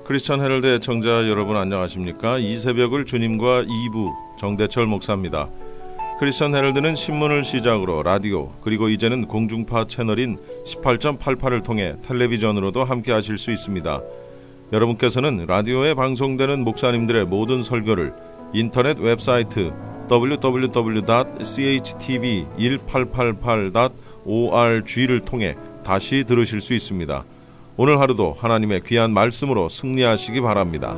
크리스천 헤럴드 애청자 여러분 안녕하십니까? 이 새벽을 주님과 2부 정대철 목사입니다. 크리스천 헤럴드는 신문을 시작으로 라디오 그리고 이제는 공중파 채널인 18.88을 통해 텔레비전으로도 함께 하실 수 있습니다. 여러분께서는 라디오에 방송되는 목사님들의 모든 설교를 인터넷 웹사이트 www.chtv1888.org를 통해 다시 들으실 수 있습니다. 오늘 하루도 하나님의 귀한 말씀으로 승리하시기 바랍니다.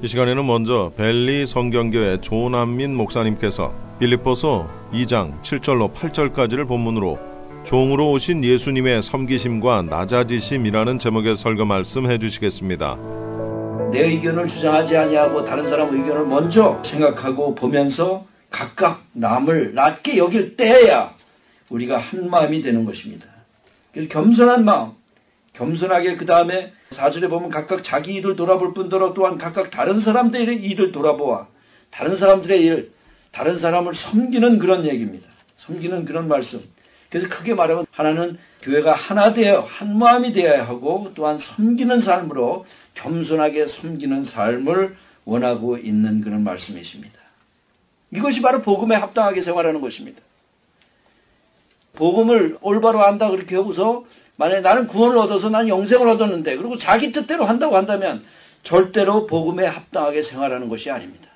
이 시간에는 먼저 벨리 성경교회 조남민 목사님께서 빌립보서 2장 7절로 8절까지를 본문으로 종으로 오신 예수님의 섬기심과 낮아지심이라는 제목의 설교 말씀해 주시겠습니다. 내 의견을 주장하지 아니하고 다른 사람 의견을 먼저 생각하고 보면서 각각 남을 낮게 여길 때야 우리가 한 마음이 되는 것입니다. 그래서 겸손한 마음, 겸손하게 그 다음에 4절에 보면 각각 자기 일을 돌아볼 뿐더러 또한 각각 다른 사람들의 일을 돌아보아 다른 사람들의 일, 다른 사람을 섬기는 그런 얘기입니다. 섬기는 그런 말씀. 그래서 크게 말하면 하나는 교회가 하나 되어 한 마음이 되어야 하고 또한 섬기는 삶으로 겸손하게 섬기는 삶을 원하고 있는 그런 말씀이십니다. 이것이 바로 복음에 합당하게 생활하는 것입니다. 복음을 올바로 한다 그렇게 하고서 만약에 나는 구원을 얻어서 나는 영생을 얻었는데 그리고 자기 뜻대로 한다고 한다면 절대로 복음에 합당하게 생활하는 것이 아닙니다.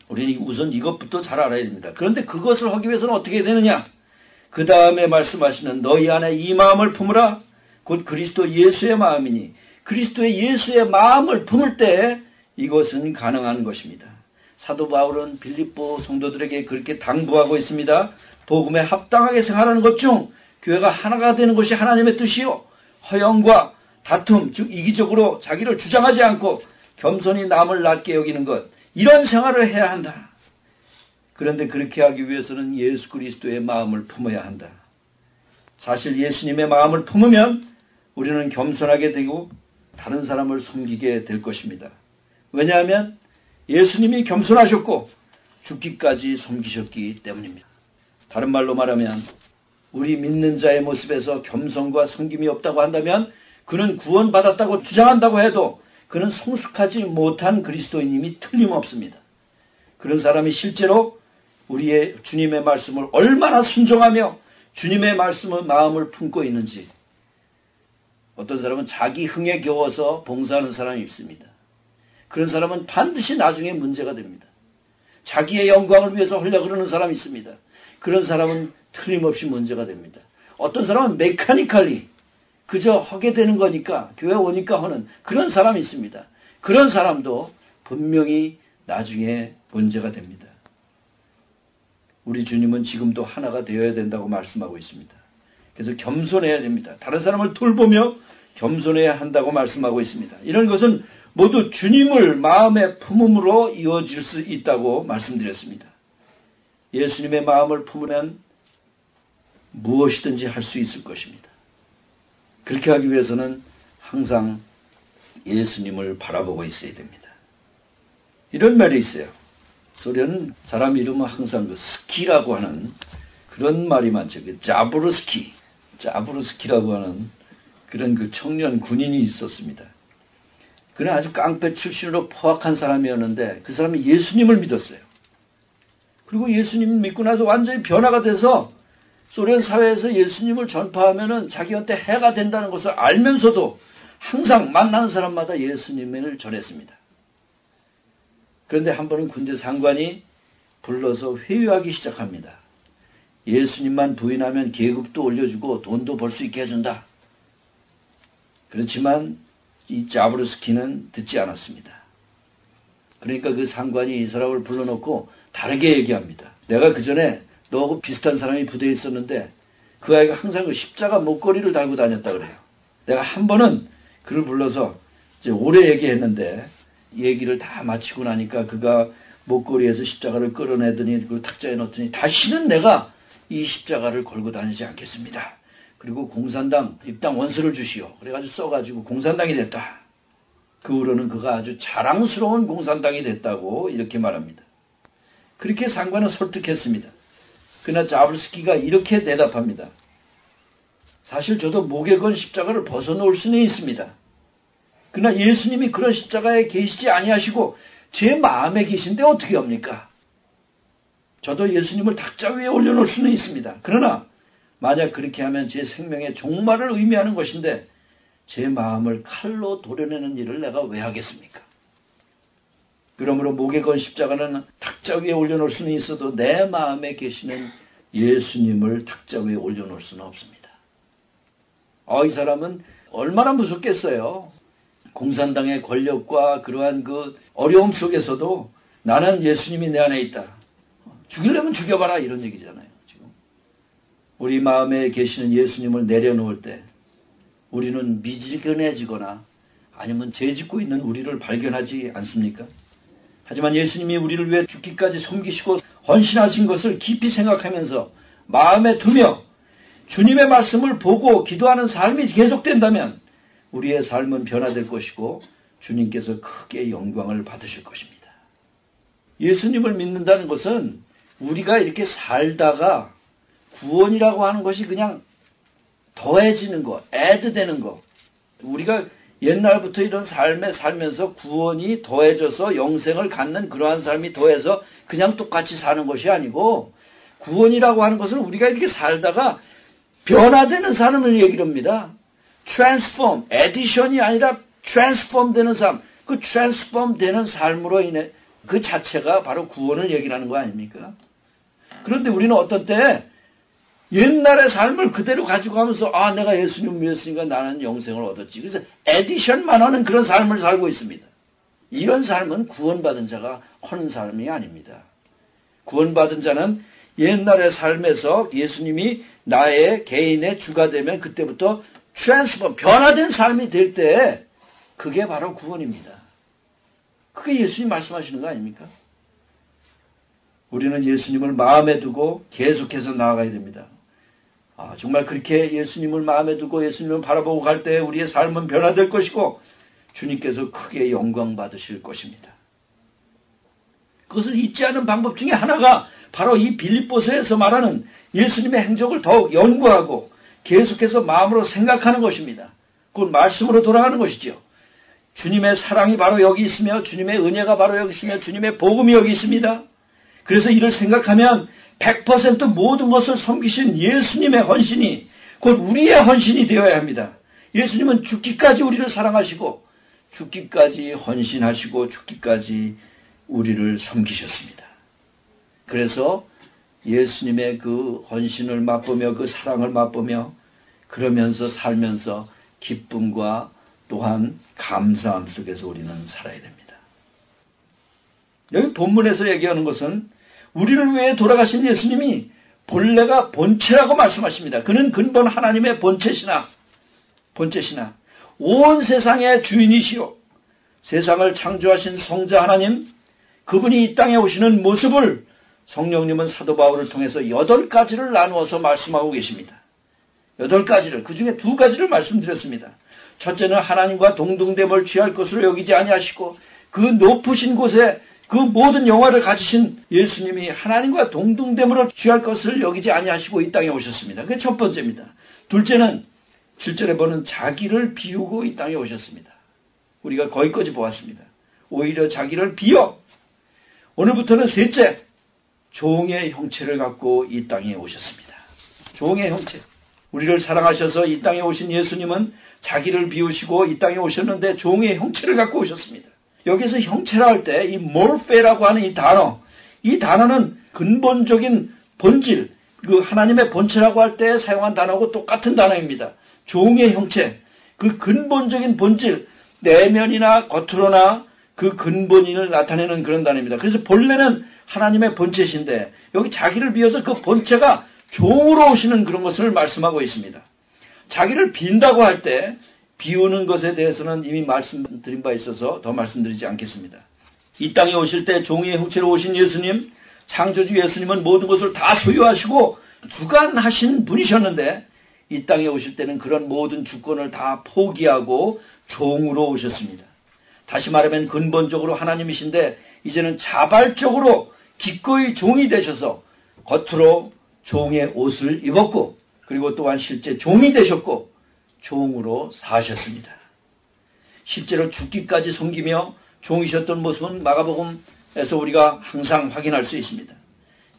우리는 우선 이것부터 잘 알아야 됩니다. 그런데 그것을 하기 위해서는 어떻게 되느냐? 그 다음에 말씀하시는 너희 안에 이 마음을 품으라 곧 그리스도 예수의 마음이니 그리스도의 예수의 마음을 품을 때 이것은 가능한 것입니다. 사도 바울은 빌립보 성도들에게 그렇게 당부하고 있습니다. 복음에 합당하게 생활하는 것 중 교회가 하나가 되는 것이 하나님의 뜻이요 허영과 다툼 즉 이기적으로 자기를 주장하지 않고 겸손히 남을 낮게 여기는 것 이런 생활을 해야 한다. 그런데 그렇게 하기 위해서는 예수 그리스도의 마음을 품어야 한다. 사실 예수님의 마음을 품으면 우리는 겸손하게 되고 다른 사람을 섬기게 될 것입니다. 왜냐하면 예수님이 겸손하셨고 죽기까지 섬기셨기 때문입니다. 다른 말로 말하면 우리 믿는 자의 모습에서 겸손과 섬김이 없다고 한다면 그는 구원받았다고 주장한다고 해도 그는 성숙하지 못한 그리스도인임이 틀림없습니다. 그런 사람이 실제로 우리의 주님의 말씀을 얼마나 순종하며 주님의 말씀을 마음을 품고 있는지 어떤 사람은 자기 흥에 겨워서 봉사하는 사람이 있습니다. 그런 사람은 반드시 나중에 문제가 됩니다. 자기의 영광을 위해서 하려고 그러는 사람이 있습니다. 그런 사람은 틀림없이 문제가 됩니다. 어떤 사람은 메카니컬리 그저 하게 되는 거니까 교회 오니까 하는 그런 사람이 있습니다. 그런 사람도 분명히 나중에 문제가 됩니다. 우리 주님은 지금도 하나가 되어야 된다고 말씀하고 있습니다. 그래서 겸손해야 됩니다. 다른 사람을 돌보며 겸손해야 한다고 말씀하고 있습니다. 이런 것은 모두 주님을 마음에 품음으로 이루어질 수 있다고 말씀드렸습니다. 예수님의 마음을 품으면 무엇이든지 할 수 있을 것입니다. 그렇게 하기 위해서는 항상 예수님을 바라보고 있어야 됩니다. 이런 말이 있어요. 소련은 사람 이름은 항상 그 스키라고 하는 그런 말이 많죠. 자부르스키라고 하는 그런 그 청년 군인이 있었습니다. 그는 아주 깡패 출신으로 포악한 사람이었는데 그 사람이 예수님을 믿었어요. 그리고 예수님을 믿고 나서 완전히 변화가 돼서 소련 사회에서 예수님을 전파하면은 자기한테 해가 된다는 것을 알면서도 항상 만나는 사람마다 예수님을 전했습니다. 그런데 한 번은 군대 상관이 불러서 회유하기 시작합니다. 예수님만 부인하면 계급도 올려주고 돈도 벌 수 있게 해준다. 그렇지만 이 자브르스키는 듣지 않았습니다. 그러니까 그 상관이 이 사람을 불러놓고 다르게 얘기합니다. 내가 그 전에 너하고 비슷한 사람이 부대에 있었는데 그 아이가 항상 그 십자가 목걸이를 달고 다녔다 그래요. 내가 한 번은 그를 불러서 이제 오래 얘기했는데 얘기를 다 마치고 나니까 그가 목걸이에서 십자가를 끌어내더니 그 탁자에 넣더니 다시는 내가 이 십자가를 걸고 다니지 않겠습니다. 그리고 공산당 입당 원서를 주시오. 그래가지고 써가지고 공산당이 됐다. 그 후로는 그가 아주 자랑스러운 공산당이 됐다고 이렇게 말합니다. 그렇게 상관은 설득했습니다. 그러나 자블스키가 이렇게 대답합니다. 사실 저도 목에 건 십자가를 벗어놓을 수는 있습니다. 그러나 예수님이 그런 십자가에 계시지 아니하시고 제 마음에 계신데 어떻게 합니까? 저도 예수님을 탁자 위에 올려놓을 수는 있습니다. 그러나 만약 그렇게 하면 제 생명의 종말을 의미하는 것인데 제 마음을 칼로 도려내는 일을 내가 왜 하겠습니까? 그러므로 목에 건 십자가는 탁자 위에 올려놓을 수는 있어도 내 마음에 계시는 예수님을 탁자 위에 올려놓을 수는 없습니다. 이 사람은 얼마나 무섭겠어요. 공산당의 권력과 그러한 그 어려움 속에서도 나는 예수님이 내 안에 있다. 죽이려면 죽여봐라 이런 얘기잖아요. 지금 우리 마음에 계시는 예수님을 내려놓을 때 우리는 미지근해지거나 아니면 죄짓고 있는 우리를 발견하지 않습니까? 하지만 예수님이 우리를 위해 죽기까지 섬기시고 헌신하신 것을 깊이 생각하면서 마음에 두며 주님의 말씀을 보고 기도하는 삶이 계속된다면 우리의 삶은 변화될 것이고 주님께서 크게 영광을 받으실 것입니다. 예수님을 믿는다는 것은 우리가 이렇게 살다가 구원이라고 하는 것이 그냥 더해지는 거, 애드되는 거. 우리가 옛날부터 이런 삶에 살면서 구원이 더해져서 영생을 갖는 그러한 삶이 더해서 그냥 똑같이 사는 것이 아니고 구원이라고 하는 것은 우리가 이렇게 살다가 변화되는 삶을 얘기를 합니다. transform, addition이 아니라 transform 되는 삶. 그 transform 되는 삶으로 인해 그 자체가 바로 구원을 얘기하는 거 아닙니까? 그런데 우리는 어떤 때 옛날의 삶을 그대로 가지고 가면서 내가 예수님 믿었으니까 나는 영생을 얻었지. 그래서 에디션만 하는 그런 삶을 살고 있습니다. 이런 삶은 구원받은 자가 하는 삶이 아닙니다. 구원받은 자는 옛날의 삶에서 예수님이 나의 개인의 주가 되면 그때부터 트랜스포 변화된 삶이 될 때 그게 바로 구원입니다. 그게 예수님 말씀하시는 거 아닙니까? 우리는 예수님을 마음에 두고 계속해서 나아가야 됩니다. 정말 그렇게 예수님을 마음에 두고 예수님을 바라보고 갈 때 우리의 삶은 변화될 것이고 주님께서 크게 영광 받으실 것입니다. 그것을 잊지 않은 방법 중에 하나가 바로 이 빌립보서에서 말하는 예수님의 행적을 더욱 연구하고 계속해서 마음으로 생각하는 것입니다. 그건 말씀으로 돌아가는 것이죠. 주님의 사랑이 바로 여기 있으며 주님의 은혜가 바로 여기 있으며 주님의 복음이 여기 있습니다. 그래서 이를 생각하면 100% 모든 것을 섬기신 예수님의 헌신이 곧 우리의 헌신이 되어야 합니다. 예수님은 죽기까지 우리를 사랑하시고 죽기까지 헌신하시고 죽기까지 우리를 섬기셨습니다. 그래서 예수님의 그 헌신을 맛보며 그 사랑을 맛보며 그러면서 살면서 기쁨과 또한 감사함 속에서 우리는 살아야 됩니다. 여기 본문에서 얘기하는 것은 우리를 위해 돌아가신 예수님이 본래가 본체라고 말씀하십니다. 그는 근본 하나님의 본체시나 온 세상의 주인이시오. 세상을 창조하신 성자 하나님, 그분이 이 땅에 오시는 모습을 성령님은 사도 바울을 통해서 8가지를 나누어서 말씀하고 계십니다. 8가지를, 그 중에 2가지를 말씀드렸습니다. 첫째는 하나님과 동등됨을 취할 것으로 여기지 아니하시고 그 높으신 곳에 그 모든 영화를 가지신 예수님이 하나님과 동등됨으로 취할 것을 여기지 아니하시고 이 땅에 오셨습니다. 그게 첫 번째입니다. 둘째는 7절에 보는 자기를 비우고 이 땅에 오셨습니다. 우리가 거기까지 보았습니다. 오히려 자기를 비워 오늘부터는 셋째, 종의 형체를 갖고 이 땅에 오셨습니다. 종의 형체. 우리를 사랑하셔서 이 땅에 오신 예수님은 자기를 비우시고 이 땅에 오셨는데 종의 형체를 갖고 오셨습니다. 여기서 형체라 할 때 이 몰페라고 하는 이 단어는 근본적인 본질, 그 하나님의 본체라고 할 때 사용한 단어하고 똑같은 단어입니다. 종의 형체, 그 근본적인 본질, 내면이나 겉으로나 그 근본인을 나타내는 그런 단어입니다. 그래서 본래는 하나님의 본체신데 여기 자기를 비워서 그 본체가 종으로 오시는 그런 것을 말씀하고 있습니다. 자기를 빈다고 할 때 비우는 것에 대해서는 이미 말씀드린 바 있어서 더 말씀드리지 않겠습니다. 이 땅에 오실 때 종의 형체로 오신 예수님, 창조주 예수님은 모든 것을 다 소유하시고 주관하신 분이셨는데 이 땅에 오실 때는 그런 모든 주권을 다 포기하고 종으로 오셨습니다. 다시 말하면 근본적으로 하나님이신데 이제는 자발적으로 기꺼이 종이 되셔서 겉으로 종의 옷을 입었고 그리고 또한 실제 종이 되셨고 종으로 사셨습니다. 실제로 죽기까지 섬기며 종이셨던 모습은 마가복음에서 우리가 항상 확인할 수 있습니다.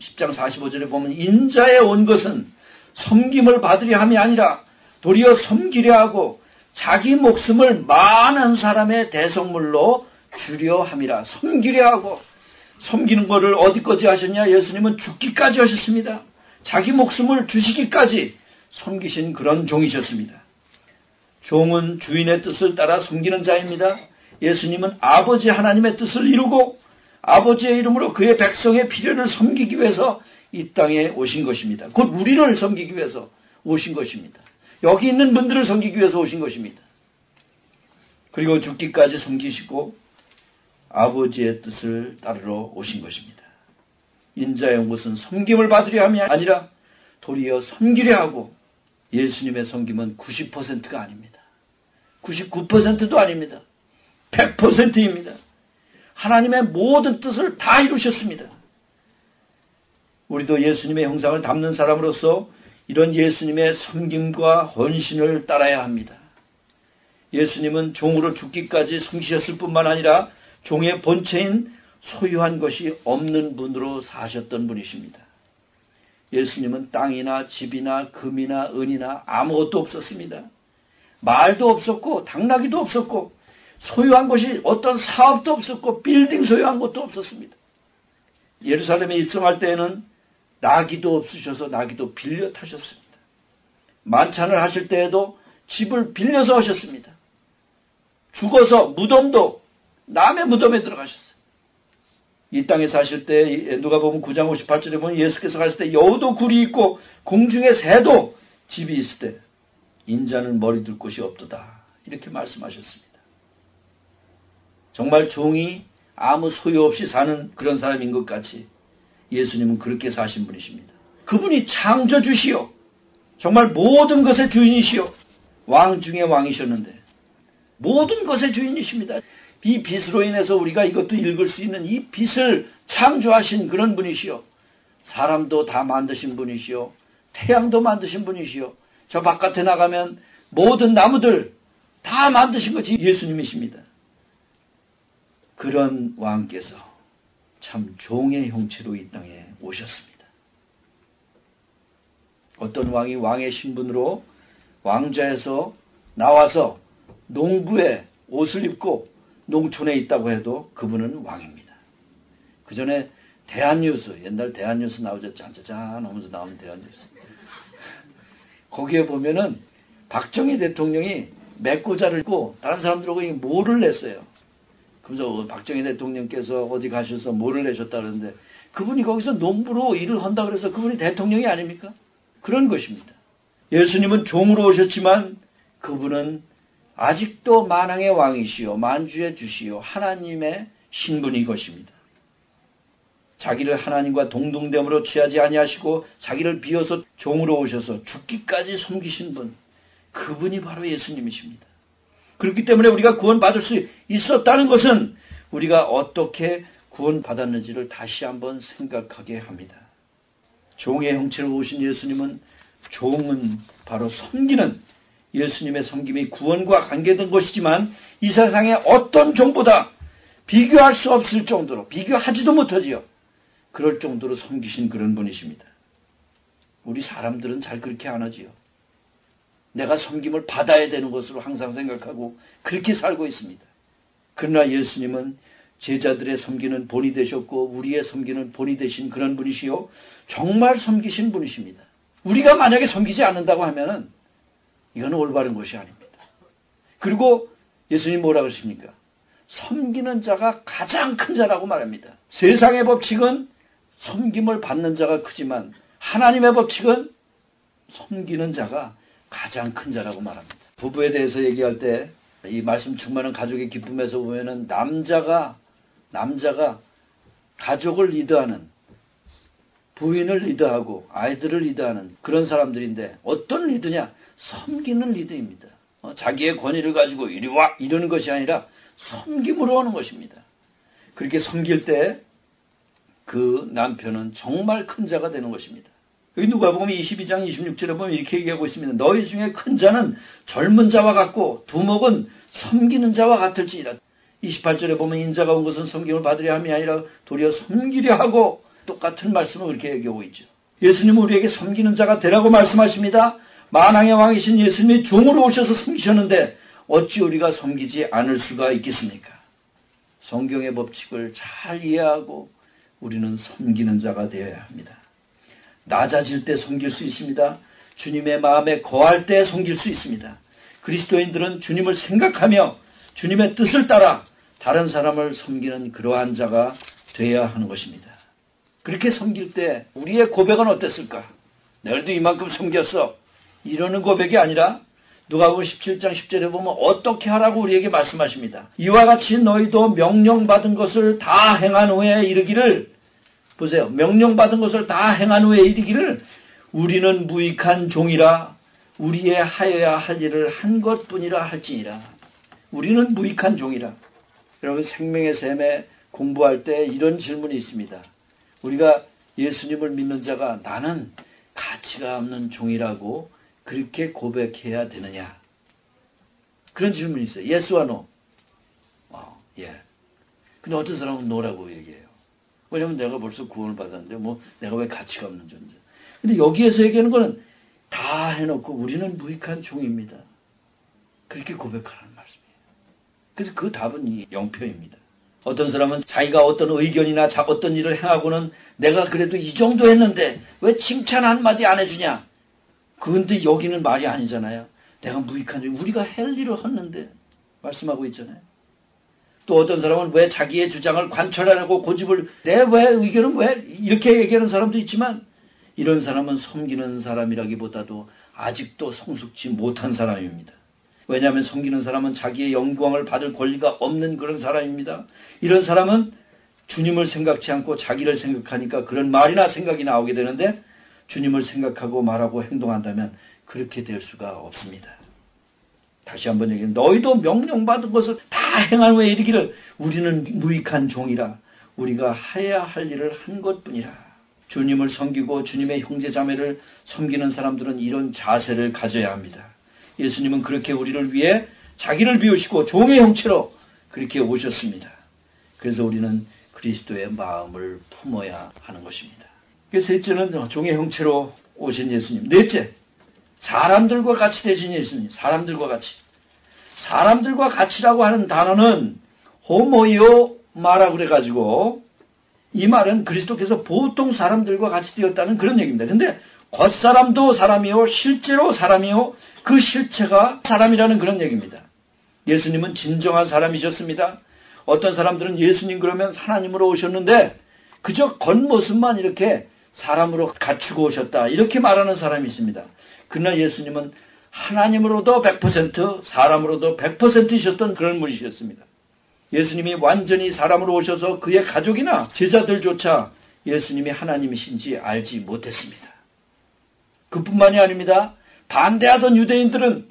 10장 45절에 보면 인자에 온 것은 섬김을 받으려 함이 아니라 도리어 섬기려 하고 자기 목숨을 많은 사람의 대속물로 주려 함이라. 섬기려 하고 섬기는 것을 어디까지 하셨냐? 예수님은 죽기까지 하셨습니다. 자기 목숨을 주시기까지 섬기신 그런 종이셨습니다. 종은 주인의 뜻을 따라 섬기는 자입니다. 예수님은 아버지 하나님의 뜻을 이루고 아버지의 이름으로 그의 백성의 필요를 섬기기 위해서 이 땅에 오신 것입니다. 곧 우리를 섬기기 위해서 오신 것입니다. 여기 있는 분들을 섬기기 위해서 오신 것입니다. 그리고 죽기까지 섬기시고 아버지의 뜻을 따르러 오신 것입니다. 인자의 온 것은 섬김을 받으려 함이 아니라 도리어 섬기려 하고 예수님의 섬김은 90%가 아닙니다. 99%도 아닙니다. 100%입니다. 하나님의 모든 뜻을 다 이루셨습니다. 우리도 예수님의 형상을 담는 사람으로서 이런 예수님의 섬김과 헌신을 따라야 합니다. 예수님은 종으로 죽기까지 섬기셨을 뿐만 아니라 종의 본체인 소유한 것이 없는 분으로 사셨던 분이십니다. 예수님은 땅이나 집이나 금이나 은이나 아무것도 없었습니다. 말도 없었고 당나귀도 없었고 소유한 것이 어떤 사업도 없었고 빌딩 소유한 것도 없었습니다. 예루살렘에 입성할 때에는 나귀도 없으셔서 나귀도 빌려 타셨습니다. 만찬을 하실 때에도 집을 빌려서 하셨습니다. 죽어서 무덤도 남의 무덤에 들어가셨어요. 이 땅에 사실 때 누가복음 9장 58절에 보면 예수께서 가실 때 여우도 굴이 있고 공중의 새도 집이 있을 때 인자는 머리 둘 곳이 없도다 이렇게 말씀하셨습니다. 정말 종이 아무 소유 없이 사는 그런 사람인 것 같이 예수님은 그렇게 사신 분이십니다. 그분이 창조주시오. 정말 모든 것의 주인이시오. 왕 중에 왕이셨는데 모든 것의 주인이십니다. 이 빛으로 인해서 우리가 이것도 읽을 수 있는 이 빛을 창조하신 그런 분이시오. 사람도 다 만드신 분이시오. 태양도 만드신 분이시오. 저 바깥에 나가면 모든 나무들 다 만드신 것이 예수님이십니다. 그런 왕께서 참 종의 형체로 이 땅에 오셨습니다. 어떤 왕이 왕의 신분으로 왕좌에서 나와서 농부의 옷을 입고 농촌에 있다고 해도 그분은 왕입니다. 그 전에 대한뉴스, 옛날 대한뉴스 나오죠. 짠짜잔 하면서 나오는 대한뉴스. 거기에 보면은 박정희 대통령이 맥고자를 입고 다른 사람들하고 모를 냈어요. 그래서 박정희 대통령께서 어디 가셔서 모를 내셨다 그러는데 그분이 거기서 농부로 일을 한다 그래서 그분이 대통령이 아닙니까? 그런 것입니다. 예수님은 종으로 오셨지만 그분은 아직도 만왕의 왕이시요 만주의 주시요 하나님의 신분이 것입니다. 자기를 하나님과 동등됨으로 취하지 아니하시고 자기를 비워서 종으로 오셔서 죽기까지 섬기신 분, 그분이 바로 예수님이십니다. 그렇기 때문에 우리가 구원받을 수 있었다는 것은 우리가 어떻게 구원받았는지를 다시 한번 생각하게 합니다. 종의 형체로 오신 예수님은 종은 바로 섬기는 예수님의 섬김이 구원과 관계된 것이지만 이 세상에 어떤 종보다 비교할 수 없을 정도로 비교하지도 못하지요. 그럴 정도로 섬기신 그런 분이십니다. 우리 사람들은 잘 그렇게 안 하지요. 내가 섬김을 받아야 되는 것으로 항상 생각하고 그렇게 살고 있습니다. 그러나 예수님은 제자들의 섬기는 본이 되셨고 우리의 섬기는 본이 되신 그런 분이시요 정말 섬기신 분이십니다. 우리가 만약에 섬기지 않는다고 하면은 이건 올바른 것이 아닙니다. 그리고 예수님 뭐라 그러십니까? 섬기는 자가 가장 큰 자라고 말합니다. 세상의 법칙은 섬김을 받는 자가 크지만 하나님의 법칙은 섬기는 자가 가장 큰 자라고 말합니다. 부부에 대해서 얘기할 때 이 말씀 충만한 가족의 기쁨에서 보면은 남자가 가족을 리드하는 부인을 리드하고 아이들을 리드하는 그런 사람들인데 어떤 리드냐? 섬기는 리드입니다. 자기의 권위를 가지고 이리 와 이러는 것이 아니라 섬김으로 오는 것입니다. 그렇게 섬길 때 그 남편은 정말 큰 자가 되는 것입니다. 여기 누가복음 22장 26절에 보면 이렇게 얘기하고 있습니다. 너희 중에 큰 자는 젊은 자와 같고 두목은 섬기는 자와 같을지니라. 28절에 보면 인자가 온 것은 섬김을 받으려 함이 아니라 도리어 섬기려 하고 똑같은 말씀을 그렇게 얘기하고 있죠. 예수님은 우리에게 섬기는 자가 되라고 말씀하십니다. 만왕의 왕이신 예수님이 종으로 오셔서 섬기셨는데 어찌 우리가 섬기지 않을 수가 있겠습니까? 성경의 법칙을 잘 이해하고 우리는 섬기는 자가 되어야 합니다. 낮아질 때 섬길 수 있습니다. 주님의 마음에 거할 때 섬길 수 있습니다. 그리스도인들은 주님을 생각하며 주님의 뜻을 따라 다른 사람을 섬기는 그러한 자가 되어야 하는 것입니다. 그렇게 섬길 때 우리의 고백은 어땠을까? 내일도 이만큼 섬겼어. 이러는 고백이 아니라 누가복음 17장 10절에 보면 어떻게 하라고 우리에게 말씀하십니다. 이와 같이 너희도 명령받은 것을 다 행한 후에 이르기를, 보세요. 명령받은 것을 다 행한 후에 이르기를 우리는 무익한 종이라 우리의 하여야 할 일을 한 것뿐이라 할지니라. 우리는 무익한 종이라. 여러분 생명의 샘에 공부할 때 이런 질문이 있습니다. 우리가 예수님을 믿는 자가 나는 가치가 없는 종이라고 그렇게 고백해야 되느냐? 그런 질문이 있어요. Yes와 No. 예. 근데 어떤 사람은 No라고 얘기해요. 왜냐하면 내가 벌써 구원을 받았는데 내가 왜 가치가 없는 존재. 근데 여기에서 얘기하는 거는 다 해놓고 우리는 무익한 종입니다. 그렇게 고백하라는 말씀이에요. 그래서 그 답은 이 영표입니다. 어떤 사람은 자기가 어떤 의견이나 어떤 일을 행하고는 내가 그래도 이 정도 했는데 왜 칭찬 한마디 안 해주냐? 그런데 여기는 말이 아니잖아요. 내가 무익한 종, 우리가 할 일을 했는데 말씀하고 있잖아요. 또 어떤 사람은 왜 자기의 주장을 관철하려고 고집을 내 왜 의견은 왜 이렇게 얘기하는 사람도 있지만 이런 사람은 섬기는 사람이라기보다도 아직도 성숙지 못한 사람입니다. 왜냐하면 섬기는 사람은 자기의 영광을 받을 권리가 없는 그런 사람입니다. 이런 사람은 주님을 생각지 않고 자기를 생각하니까 그런 말이나 생각이 나오게 되는데 주님을 생각하고 말하고 행동한다면 그렇게 될 수가 없습니다. 다시 한번 얘기해. 너희도 명령받은 것을 다 행한 후에 이르기를 우리는 무익한 종이라 우리가 해야 할 일을 한 것뿐이라. 주님을 섬기고 주님의 형제자매를 섬기는 사람들은 이런 자세를 가져야 합니다. 예수님은 그렇게 우리를 위해 자기를 비우시고 종의 형체로 그렇게 오셨습니다. 그래서 우리는 그리스도의 마음을 품어야 하는 것입니다. 셋째는 종의 형체로 오신 예수님. 넷째, 사람들과 같이 되신 예수님. 사람들과 같이. 사람들과 같이라고 하는 단어는 호모이오마라고 그래가지고 이 말은 그리스도께서 보통 사람들과 같이 되었다는 그런 얘기입니다. 근데 겉사람도 사람이요 실제로 사람이요 그 실체가 사람이라는 그런 얘기입니다. 예수님은 진정한 사람이셨습니다. 어떤 사람들은 예수님 그러면 하나님으로 오셨는데 그저 겉모습만 이렇게 사람으로 갖추고 오셨다 이렇게 말하는 사람이 있습니다. 그러나 예수님은 하나님으로도 100% 사람으로도 100%이셨던 그런 분이셨습니다. 예수님이 완전히 사람으로 오셔서 그의 가족이나 제자들조차 예수님이 하나님이신지 알지 못했습니다. 그뿐만이 아닙니다. 반대하던 유대인들은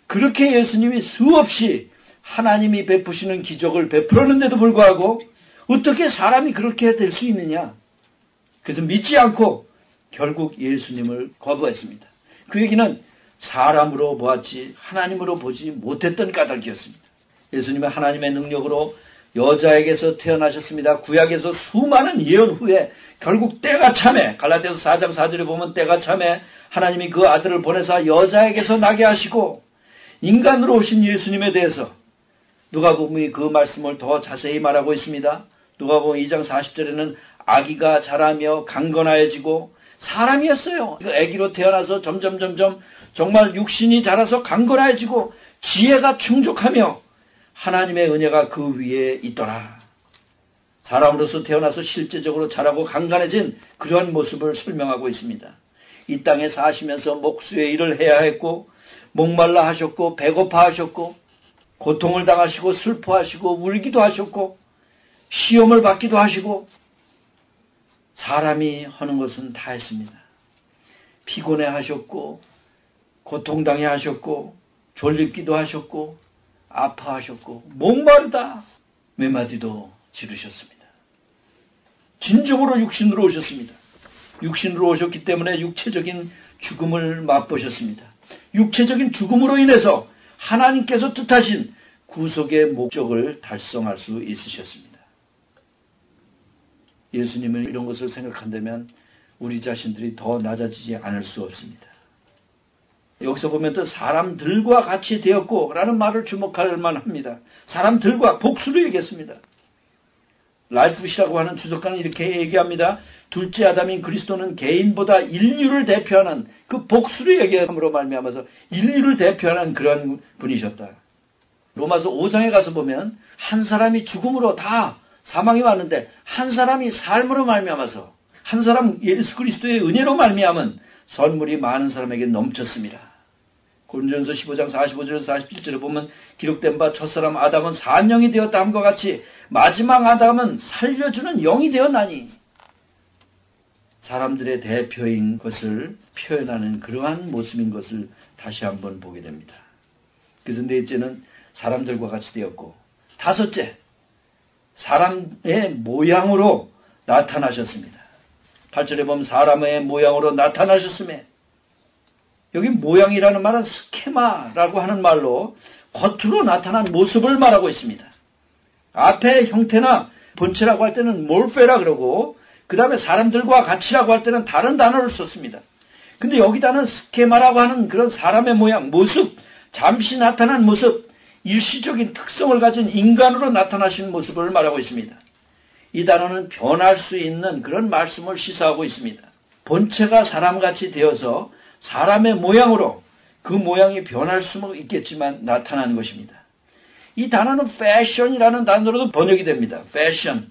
그렇게 예수님이 수없이 하나님이 베푸시는 기적을 베풀었는데도 불구하고 어떻게 사람이 그렇게 될 수 있느냐. 그래서 믿지 않고 결국 예수님을 거부했습니다. 그 얘기는 사람으로 보았지 하나님으로 보지 못했던 까닭이었습니다. 예수님은 하나님의 능력으로 여자에게서 태어나셨습니다. 구약에서 수많은 예언 후에 결국 때가 참에 갈라디아서 4장 4절에 보면 때가 참에 하나님이 그 아들을 보내사 여자에게서 나게 하시고 인간으로 오신 예수님에 대해서 누가복음이 그 말씀을 더 자세히 말하고 있습니다. 누가복음 2장 40절에는 아기가 자라며 강건하여지고 사람이었어요. 아기로 태어나서 점점 정말 육신이 자라서 강건하여지고 지혜가 충족하며 하나님의 은혜가 그 위에 있더라. 사람으로서 태어나서 실제적으로 자라고 강건해진 그러한 모습을 설명하고 있습니다. 이 땅에 사시면서 목수의 일을 해야 했고 목말라 하셨고 배고파 하셨고 고통을 당하시고 슬퍼하시고 울기도 하셨고 시험을 받기도 하시고 사람이 하는 것은 다 했습니다. 피곤해 하셨고 고통당해 하셨고 졸립기도 하셨고 아파하셨고 목마르다 몇 마디도 지르셨습니다. 진정으로 육신으로 오셨습니다. 육신으로 오셨기 때문에 육체적인 죽음을 맛보셨습니다. 육체적인 죽음으로 인해서 하나님께서 뜻하신 구속의 목적을 달성할 수 있으셨습니다. 예수님은 이런 것을 생각한다면 우리 자신들이 더 낮아지지 않을 수 없습니다. 여기서 보면 또 사람들과 같이 되었고 라는 말을 주목할 만합니다. 사람들과 복수로 얘기했습니다. 라이프시라고 하는 주석가는 이렇게 얘기합니다. 둘째 아담인 그리스도는 개인보다 인류를 대표하는 그 복수로 얘기함으로 말미암아서 인류를 대표하는 그런 분이셨다. 로마서 5장에 가서 보면 한 사람이 죽음으로 다 사망이 왔는데 한 사람이 삶으로 말미암아서 한 사람 예수 그리스도의 은혜로 말미암은 선물이 많은 사람에게 넘쳤습니다. 고린도전서 15장 45절에서 47절에 보면 기록된 바 첫사람 아담은 산영이 되었다 함과 같이 마지막 아담은 살려주는 영이 되었나니 사람들의 대표인 것을 표현하는 그러한 모습인 것을 다시 한번 보게 됩니다. 그래서 넷째는 사람들과 같이 되었고 다섯째 사람의 모양으로 나타나셨습니다. 8절에 보면 사람의 모양으로 나타나셨음에 여기 모양이라는 말은 스케마라고 하는 말로 겉으로 나타난 모습을 말하고 있습니다. 앞에 형태나 본체라고 할 때는 몰페라 그러고 그 다음에 사람들과 같이라고 할 때는 다른 단어를 썼습니다. 근데 여기다는 스케마라고 하는 그런 사람의 모양, 모습, 잠시 나타난 모습, 일시적인 특성을 가진 인간으로 나타나신 모습을 말하고 있습니다. 이 단어는 변할 수 있는 그런 말씀을 시사하고 있습니다. 본체가 사람같이 되어서 사람의 모양으로 그 모양이 변할 수는 있겠지만 나타나는 것입니다. 이 단어는 패션이라는 단어로도 번역이 됩니다. 패션.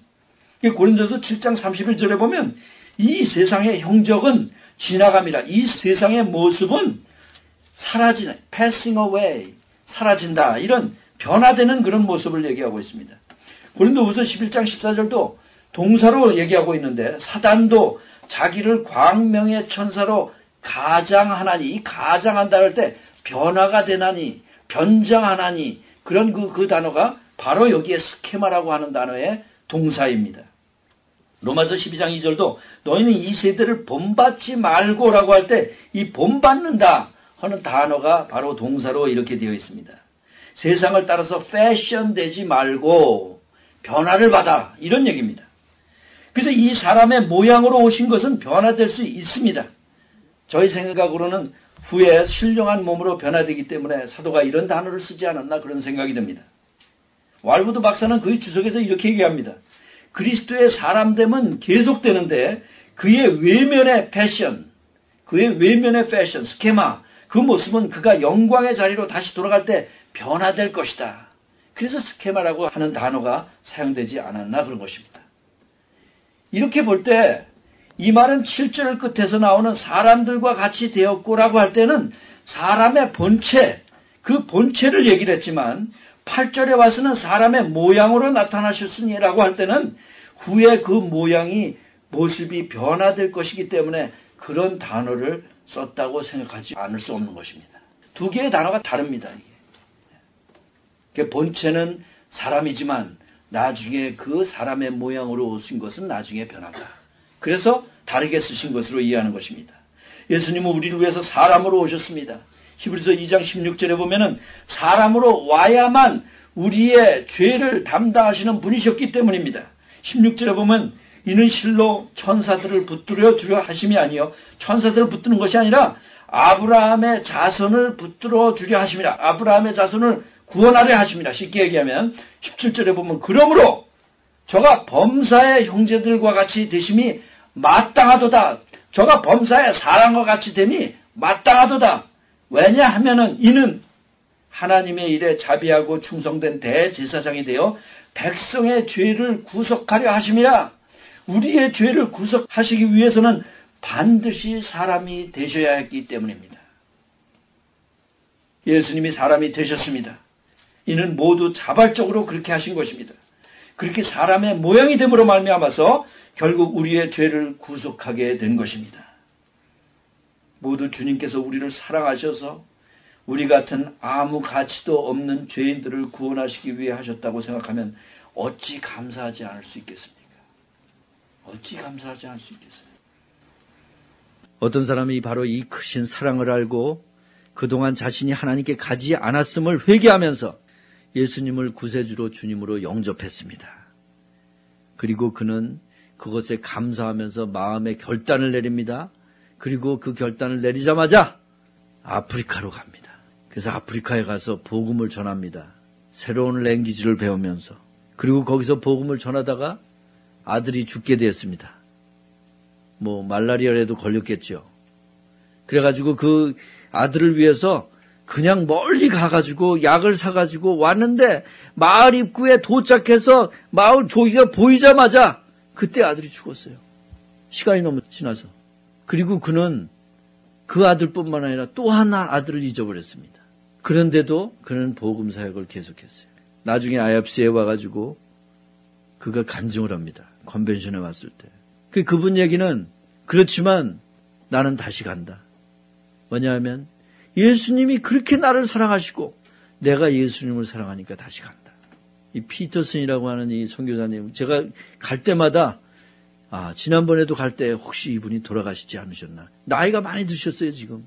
고린도서 7장 31절에 보면 이 세상의 형적은 지나갑니다. 이 세상의 모습은 사라지는, passing away, 사라진다. 이런 변화되는 그런 모습을 얘기하고 있습니다. 고린도후서 11장 14절도 동사로 얘기하고 있는데 사단도 자기를 광명의 천사로 가장하나니, 이 가장한다 할 때 변화가 되나니, 변장하나니 그런 그 단어가 바로 여기에 스케마라고 하는 단어의 동사입니다. 로마서 12장 2절도 너희는 이 세대를 본받지 말고라고 할 때 이 본받는다 하는 단어가 바로 동사로 이렇게 되어 있습니다. 세상을 따라서 패션되지 말고 변화를 받아 이런 얘기입니다. 그래서 이 사람의 모양으로 오신 것은 변화될 수 있습니다. 저희 생각으로는 후에 신령한 몸으로 변화되기 때문에 사도가 이런 단어를 쓰지 않았나 그런 생각이 듭니다. 왈부드 박사는 그의 주석에서 이렇게 얘기합니다. 그리스도의 사람됨은 계속되는데 그의 외면의 패션, 스케마, 그 모습은 그가 영광의 자리로 다시 돌아갈 때 변화될 것이다. 그래서 스케마라고 하는 단어가 사용되지 않았나 그런 것입니다. 이렇게 볼 때 이 말은 7절 끝에서 나오는 사람들과 같이 되었고라고 할 때는 사람의 본체, 그 본체를 얘기를 했지만 8절에 와서는 사람의 모양으로 나타나셨으니라고 할 때는 후에 그 모양이 모습이 변화될 것이기 때문에 그런 단어를 썼다고 생각하지 않을 수 없는 것입니다. 두 개의 단어가 다릅니다. 본체는 사람이지만 나중에 그 사람의 모양으로 오신 것은 나중에 변한다. 그래서 다르게 쓰신 것으로 이해하는 것입니다. 예수님은 우리를 위해서 사람으로 오셨습니다. 히브리서 2장 16절에 보면은 사람으로 와야만 우리의 죄를 담당하시는 분이셨기 때문입니다. 16절에 보면 이는 실로 천사들을 붙들어 주려 하심이 아니요 천사들을 붙드는 것이 아니라 아브라함의 자손을 붙들어 주려 하심이라. 아브라함의 자손을 구원하려 하심이라. 쉽게 얘기하면 17절에 보면 그러므로 저가 범사의 형제들과 같이 되심이 마땅하도다. 저가 범사의 사람과 같이 됨이 마땅하도다. 왜냐하면은 이는 하나님의 일에 자비하고 충성된 대제사장이 되어 백성의 죄를 구속하려 하심이라. 우리의 죄를 구속하시기 위해서는 반드시 사람이 되셔야 했기 때문입니다. 예수님이 사람이 되셨습니다. 이는 모두 자발적으로 그렇게 하신 것입니다. 그렇게 사람의 모양이 됨으로 말미암아서 결국 우리의 죄를 구속하게 된 것입니다. 모두 주님께서 우리를 사랑하셔서 우리 같은 아무 가치도 없는 죄인들을 구원하시기 위해 하셨다고 생각하면 어찌 감사하지 않을 수 있겠습니까? 어찌 감사하지 않을 수 있겠어요? 어떤 사람이 바로 이 크신 사랑을 알고 그동안 자신이 하나님께 가지 않았음을 회개하면서 예수님을 구세주로 주님으로 영접했습니다. 그리고 그는 그것에 감사하면서 마음의 결단을 내립니다. 그리고 그 결단을 내리자마자 아프리카로 갑니다. 그래서 아프리카에 가서 복음을 전합니다. 새로운 랭귀지를 배우면서. 그리고 거기서 복음을 전하다가 아들이 죽게 되었습니다. 말라리아라도 걸렸겠죠. 그래가지고 그 아들을 위해서 그냥 멀리 가가지고 약을 사가지고 왔는데 마을 입구에 도착해서 마을 조기가 보이자마자 그때 아들이 죽었어요. 시간이 너무 지나서. 그리고 그는 그 아들뿐만 아니라 또 하나 아들을 잊어버렸습니다. 그런데도 그는 복음 사역을 계속했어요. 나중에 IFC에 와가지고 그가 간증을 합니다. 컨벤션에 왔을 때. 그분 얘기는 그렇지만 나는 다시 간다. 뭐냐면 예수님이 그렇게 나를 사랑하시고 내가 예수님을 사랑하니까 다시 간다. 이 피터슨이라고 하는 이 선교사님, 제가 갈 때마다 지난번에도 갈 때 혹시 이분이 돌아가시지 않으셨나. 나이가 많이 드셨어요 지금.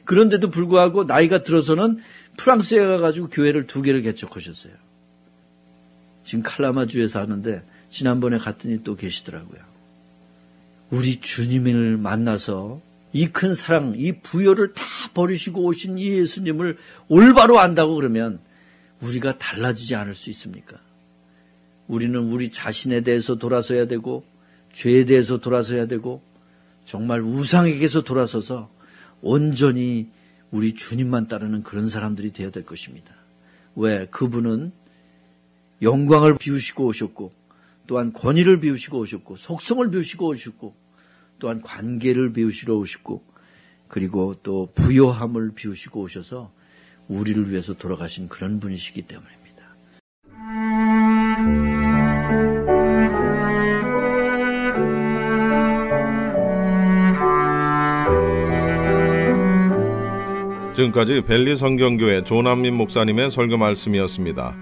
그런데도 불구하고 나이가 들어서는 프랑스에 가가지고 교회를 2개를 개척하셨어요. 지금 칼라마주에 사는데 지난번에 갔더니 또 계시더라고요. 우리 주님을 만나서 이 큰 사랑, 이 부여를 다 버리시고 오신 이 예수님을 올바로 안다고 그러면 우리가 달라지지 않을 수 있습니까? 우리는 우리 자신에 대해서 돌아서야 되고 죄에 대해서 돌아서야 되고 정말 우상에게서 돌아서서 온전히 우리 주님만 따르는 그런 사람들이 되어야 될 것입니다. 왜? 그분은 영광을 비우시고 오셨고 또한 권위를 비우시고 오셨고 속성을 비우시고 오셨고 또한 관계를 비우시러 오셨고 그리고 또 부요함을 비우시고 오셔서 우리를 위해서 돌아가신 그런 분이시기 때문입니다. 지금까지 벨리 성경교회 조남민 목사님의 설교 말씀이었습니다.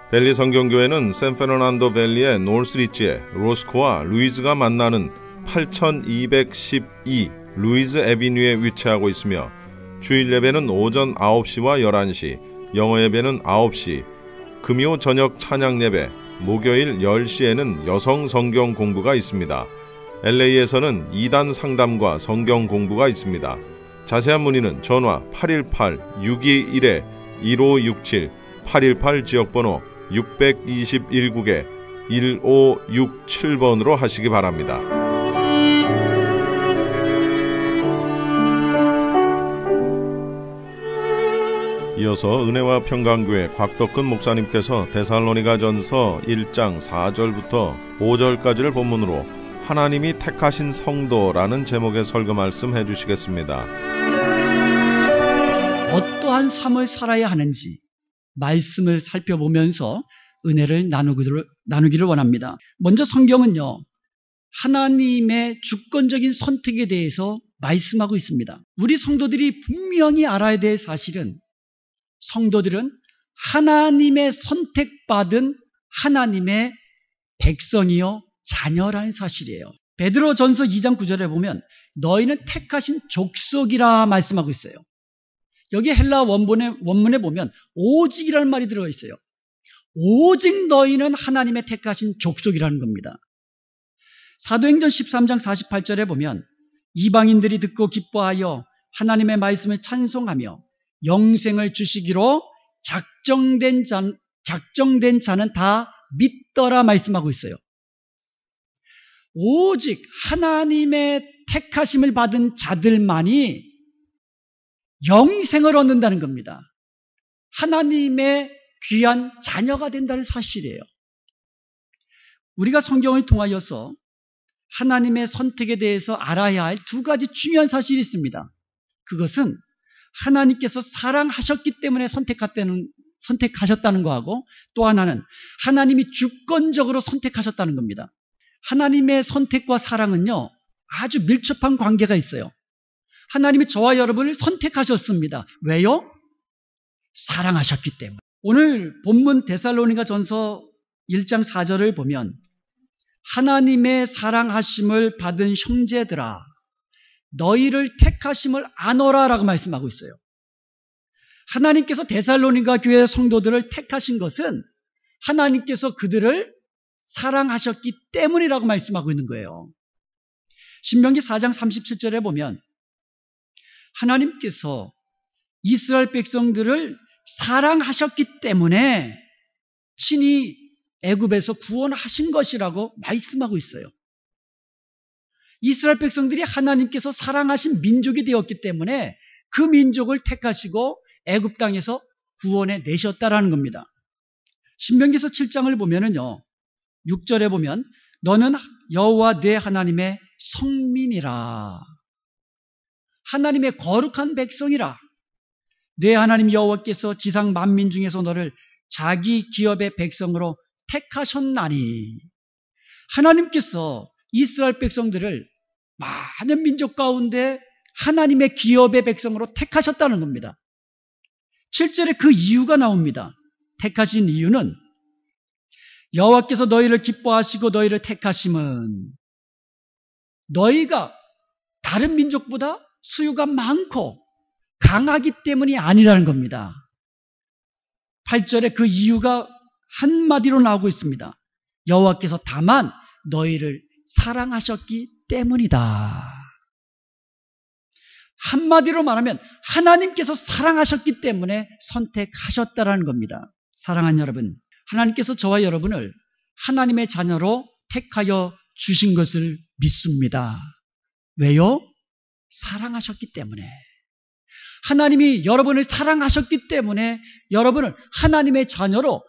벨리 성경교회는 샌페르난도 밸리의 노스리치에 로스코와 루이즈가 만나는 8212 루이즈 애비뉴에 위치하고 있으며 주일 예배는 오전 9시와 11시, 영어 예배는 9시, 금요 저녁 찬양 예배, 목요일 10시에는 여성 성경 공부가 있습니다. LA에서는 2단 상담과 성경 공부가 있습니다. 자세한 문의는 전화 818-621-1567, 818 지역번호 621국에 1567번으로 하시기 바랍니다. 이어서 은혜와 평강교회 곽덕근 목사님께서 데살로니가전서 1장 4절부터 5절까지를 본문으로 하나님이 택하신 성도라는 제목의 설교 말씀 해주시겠습니다. 어떠한 삶을 살아야 하는지 말씀을 살펴보면서 은혜를 나누기를 원합니다. 먼저 성경은요, 하나님의 주권적인 선택에 대해서 말씀하고 있습니다. 우리 성도들이 분명히 알아야 될 사실은 성도들은 하나님의 선택받은 하나님의 백성이요 자녀라는 사실이에요. 베드로전서 2장 9절에 보면 너희는 택하신 족속이라 말씀하고 있어요. 여기 헬라 원문에 보면 오직이라는 말이 들어가 있어요. 오직 너희는 하나님의 택하신 족속이라는 겁니다. 사도행전 13장 48절에 보면 이방인들이 듣고 기뻐하여 하나님의 말씀을 찬송하며 영생을 주시기로 작정된 자는 다 믿더라 말씀하고 있어요. 오직 하나님의 택하심을 받은 자들만이 영생을 얻는다는 겁니다. 하나님의 귀한 자녀가 된다는 사실이에요. 우리가 성경을 통하여서 하나님의 선택에 대해서 알아야 할 2가지 중요한 사실이 있습니다. 그것은 하나님께서 사랑하셨기 때문에 선택하셨다는 거하고 또 하나는 하나님이 주권적으로 선택하셨다는 겁니다. 하나님의 선택과 사랑은요, 아주 밀접한 관계가 있어요. 하나님이 저와 여러분을 선택하셨습니다. 왜요? 사랑하셨기 때문에. 오늘 본문 데살로니가 전서 1장 4절을 보면 하나님의 사랑하심을 받은 형제들아 너희를 택하심을 아노라 라고 말씀하고 있어요. 하나님께서 데살로니가 교회 성도들을 택하신 것은 하나님께서 그들을 사랑하셨기 때문이라고 말씀하고 있는 거예요. 신명기 4장 37절에 보면 하나님께서 이스라엘 백성들을 사랑하셨기 때문에 친히 애굽에서 구원하신 것이라고 말씀하고 있어요. 이스라엘 백성들이 하나님께서 사랑하신 민족이 되었기 때문에 그 민족을 택하시고 애굽 땅에서 구원해 내셨다라는 겁니다. 신명기서 7장을 보면은요, 6절에 보면 너는 여호와 네 하나님의 성민이라, 하나님의 거룩한 백성이라, 네 하나님 여호와께서 지상 만민 중에서 너를 자기 기업의 백성으로 택하셨나니, 하나님께서 이스라엘 백성들을 많은 민족 가운데 하나님의 기업의 백성으로 택하셨다는 겁니다. 7절에 그 이유가 나옵니다. 택하신 이유는 여호와께서 너희를 기뻐하시고 너희를 택하심은 너희가 다른 민족보다 수요가 많고 강하기 때문이 아니라는 겁니다. 8절에 그 이유가 한마디로 나오고 있습니다. 여호와께서 다만 너희를 사랑하셨기 때문이다. 한마디로 말하면 하나님께서 사랑하셨기 때문에 선택하셨다라는 겁니다. 사랑하는 여러분, 하나님께서 저와 여러분을 하나님의 자녀로 택하여 주신 것을 믿습니다. 왜요? 사랑하셨기 때문에. 하나님이 여러분을 사랑하셨기 때문에 여러분을 하나님의 자녀로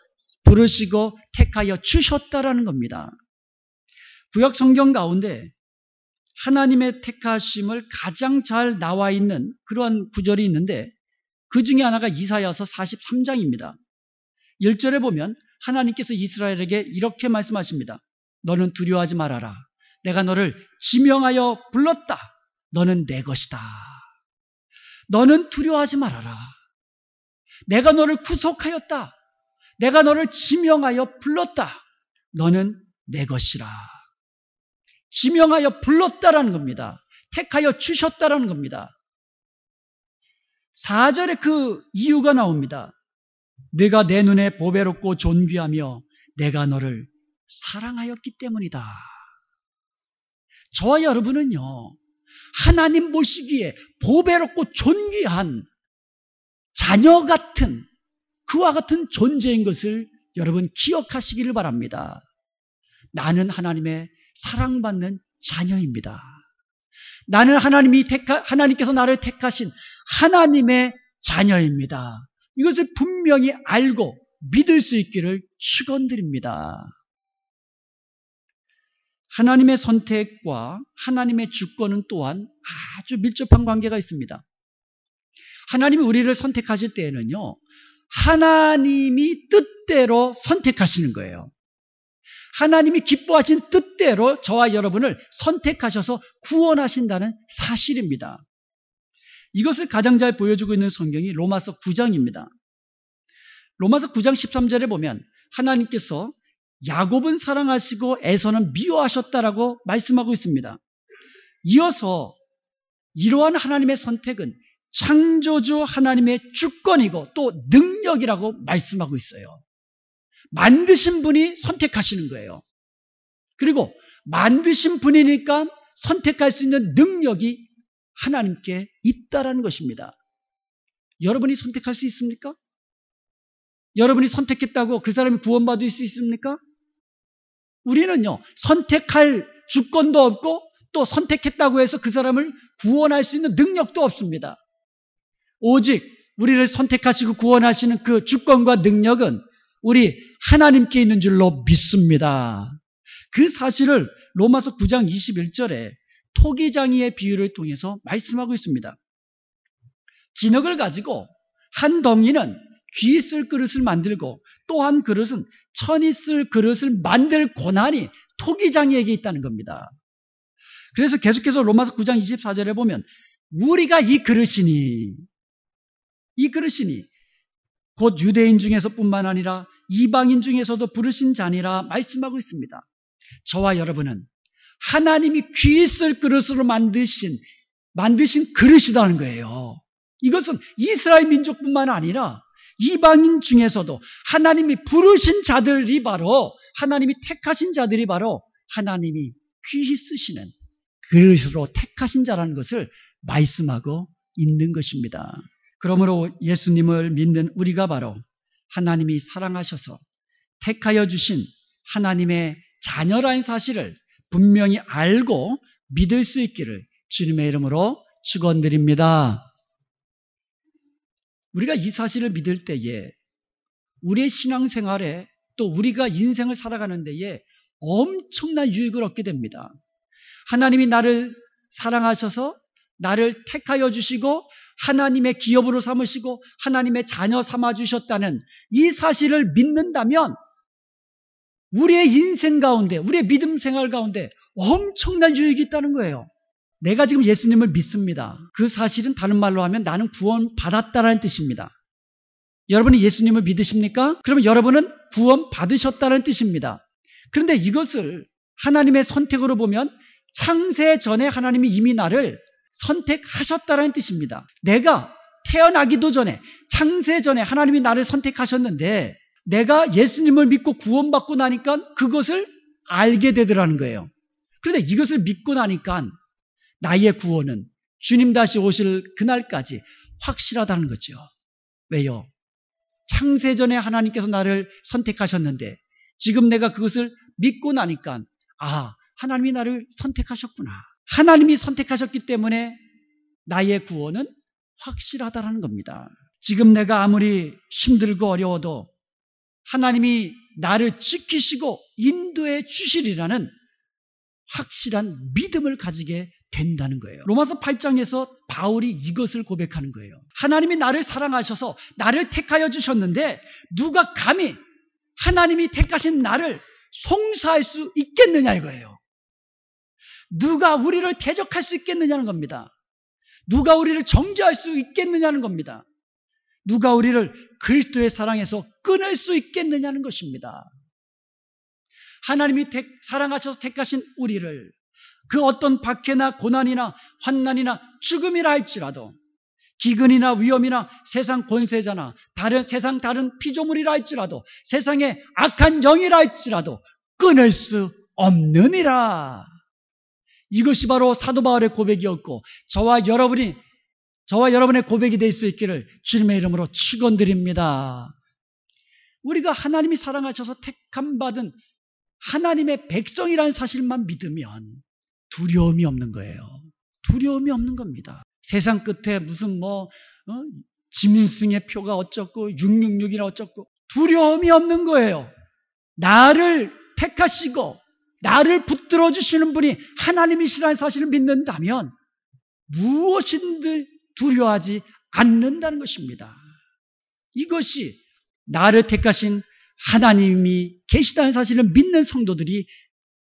부르시고 택하여 주셨다라는 겁니다. 구약 성경 가운데 하나님의 택하심을 가장 잘 나와 있는 그러한 구절이 있는데 그 중에 하나가 이사야서 43장입니다. 1절에 보면 하나님께서 이스라엘에게 이렇게 말씀하십니다. 너는 두려워하지 말아라. 내가 너를 지명하여 불렀다. 너는 내 것이다. 너는 두려워하지 말아라. 내가 너를 구속하였다. 내가 너를 지명하여 불렀다. 너는 내 것이라. 지명하여 불렀다라는 겁니다. 택하여 주셨다라는 겁니다. 4절에 그 이유가 나옵니다. 네가 내 눈에 보배롭고 존귀하며 내가 너를 사랑하였기 때문이다. 저와 여러분은요, 하나님 보시기에 보배롭고 존귀한 자녀 같은 그와 같은 존재인 것을 여러분 기억하시기를 바랍니다. 나는 하나님의 사랑받는 자녀입니다. 나는 하나님께서 나를 택하신 하나님의 자녀입니다. 이것을 분명히 알고 믿을 수 있기를 축원드립니다. 하나님의 선택과 하나님의 주권은 또한 아주 밀접한 관계가 있습니다. 하나님이 우리를 선택하실 때에는요, 하나님이 뜻대로 선택하시는 거예요. 하나님이 기뻐하신 뜻대로 저와 여러분을 선택하셔서 구원하신다는 사실입니다. 이것을 가장 잘 보여주고 있는 성경이 로마서 9장입니다. 로마서 9장 13절에 보면 하나님께서 야곱은 사랑하시고 에서는 미워하셨다라고 말씀하고 있습니다. 이어서 이러한 하나님의 선택은 창조주 하나님의 주권이고 또 능력이라고 말씀하고 있어요. 만드신 분이 선택하시는 거예요. 그리고 만드신 분이니까 선택할 수 있는 능력이 하나님께 있다라는 것입니다. 여러분이 선택할 수 있습니까? 여러분이 선택했다고 그 사람이 구원받을 수 있습니까? 우리는요, 선택할 주권도 없고 또 선택했다고 해서 그 사람을 구원할 수 있는 능력도 없습니다. 오직 우리를 선택하시고 구원하시는 그 주권과 능력은 우리 하나님께 있는 줄로 믿습니다. 그 사실을 로마서 9장 21절에 토기장이의 비유를 통해서 말씀하고 있습니다. 진흙을 가지고 한 덩이는 귀 쓸 그릇을 만들고 또 한 그릇은 천이 쓸 그릇을 만들 고난이 토기장이에게 있다는 겁니다. 그래서 계속해서 로마서 9장 24절에 보면 우리가 이 그릇이니 곧 유대인 중에서뿐만 아니라 이방인 중에서도 부르신 자니라 말씀하고 있습니다. 저와 여러분은 하나님이 귀 쓸 그릇으로 만드신 그릇이라는 거예요. 이것은 이스라엘 민족뿐만 아니라 이방인 중에서도 하나님이 부르신 자들이 바로, 하나님이 택하신 자들이 바로 하나님이 귀히 쓰시는 그릇으로 택하신 자라는 것을 말씀하고 있는 것입니다. 그러므로 예수님을 믿는 우리가 바로 하나님이 사랑하셔서 택하여 주신 하나님의 자녀라는 사실을 분명히 알고 믿을 수 있기를 주님의 이름으로 축원드립니다. 우리가 이 사실을 믿을 때에 우리의 신앙생활에 또 우리가 인생을 살아가는 데에 엄청난 유익을 얻게 됩니다. 하나님이 나를 사랑하셔서 나를 택하여 주시고 하나님의 기업으로 삼으시고 하나님의 자녀 삼아 주셨다는 이 사실을 믿는다면 우리의 인생 가운데, 우리의 믿음 생활 가운데 엄청난 유익이 있다는 거예요. 내가 지금 예수님을 믿습니다. 그 사실은 다른 말로 하면 나는 구원 받았다라는 뜻입니다. 여러분이 예수님을 믿으십니까? 그러면 여러분은 구원 받으셨다는 뜻입니다. 그런데 이것을 하나님의 선택으로 보면 창세 전에 하나님이 이미 나를 선택하셨다는 뜻입니다. 내가 태어나기도 전에, 창세 전에 하나님이 나를 선택하셨는데 내가 예수님을 믿고 구원받고 나니까 그것을 알게 되더라는 거예요. 그런데 이것을 믿고 나니까 나의 구원은 주님 다시 오실 그날까지 확실하다는 거죠. 왜요? 창세전에 하나님께서 나를 선택하셨는데 지금 내가 그것을 믿고 나니까 하나님이 나를 선택하셨구나. 하나님이 선택하셨기 때문에 나의 구원은 확실하다는 겁니다. 지금 내가 아무리 힘들고 어려워도 하나님이 나를 지키시고 인도해 주시리라는 확실한 믿음을 가지게 된다는 거예요. 로마서 8장에서 바울이 이것을 고백하는 거예요. 하나님이 나를 사랑하셔서 나를 택하여 주셨는데 누가 감히 하나님이 택하신 나를 송사할 수 있겠느냐 이거예요. 누가 우리를 대적할 수 있겠느냐는 겁니다. 누가 우리를 정죄할 수 있겠느냐는 겁니다. 누가 우리를 그리스도의 사랑에서 끊을 수 있겠느냐는 것입니다. 하나님이 사랑하셔서 택하신 우리를 그 어떤 박해나 고난이나 환난이나 죽음이라 할지라도 기근이나 위험이나 세상 권세자나 세상 다른 피조물이라 할지라도 세상의 악한 영이라 할지라도 끊을 수 없느니라. 이것이 바로 사도 바울의 고백이었고 저와 여러분의 고백이 될 수 있기를 주님의 이름으로 축원드립니다. 우리가 하나님이 사랑하셔서 택함받은 하나님의 백성이라는 사실만 믿으면 두려움이 없는 거예요. 두려움이 없는 겁니다. 세상 끝에 무슨 짐승의 표가 어쩌고 666이나 어쩌고 두려움이 없는 거예요. 나를 택하시고 나를 붙들어 주시는 분이 하나님이시라는 사실을 믿는다면 무엇이든 두려워하지 않는다는 것입니다. 이것이 나를 택하신 하나님이 계시다는 사실을 믿는 성도들이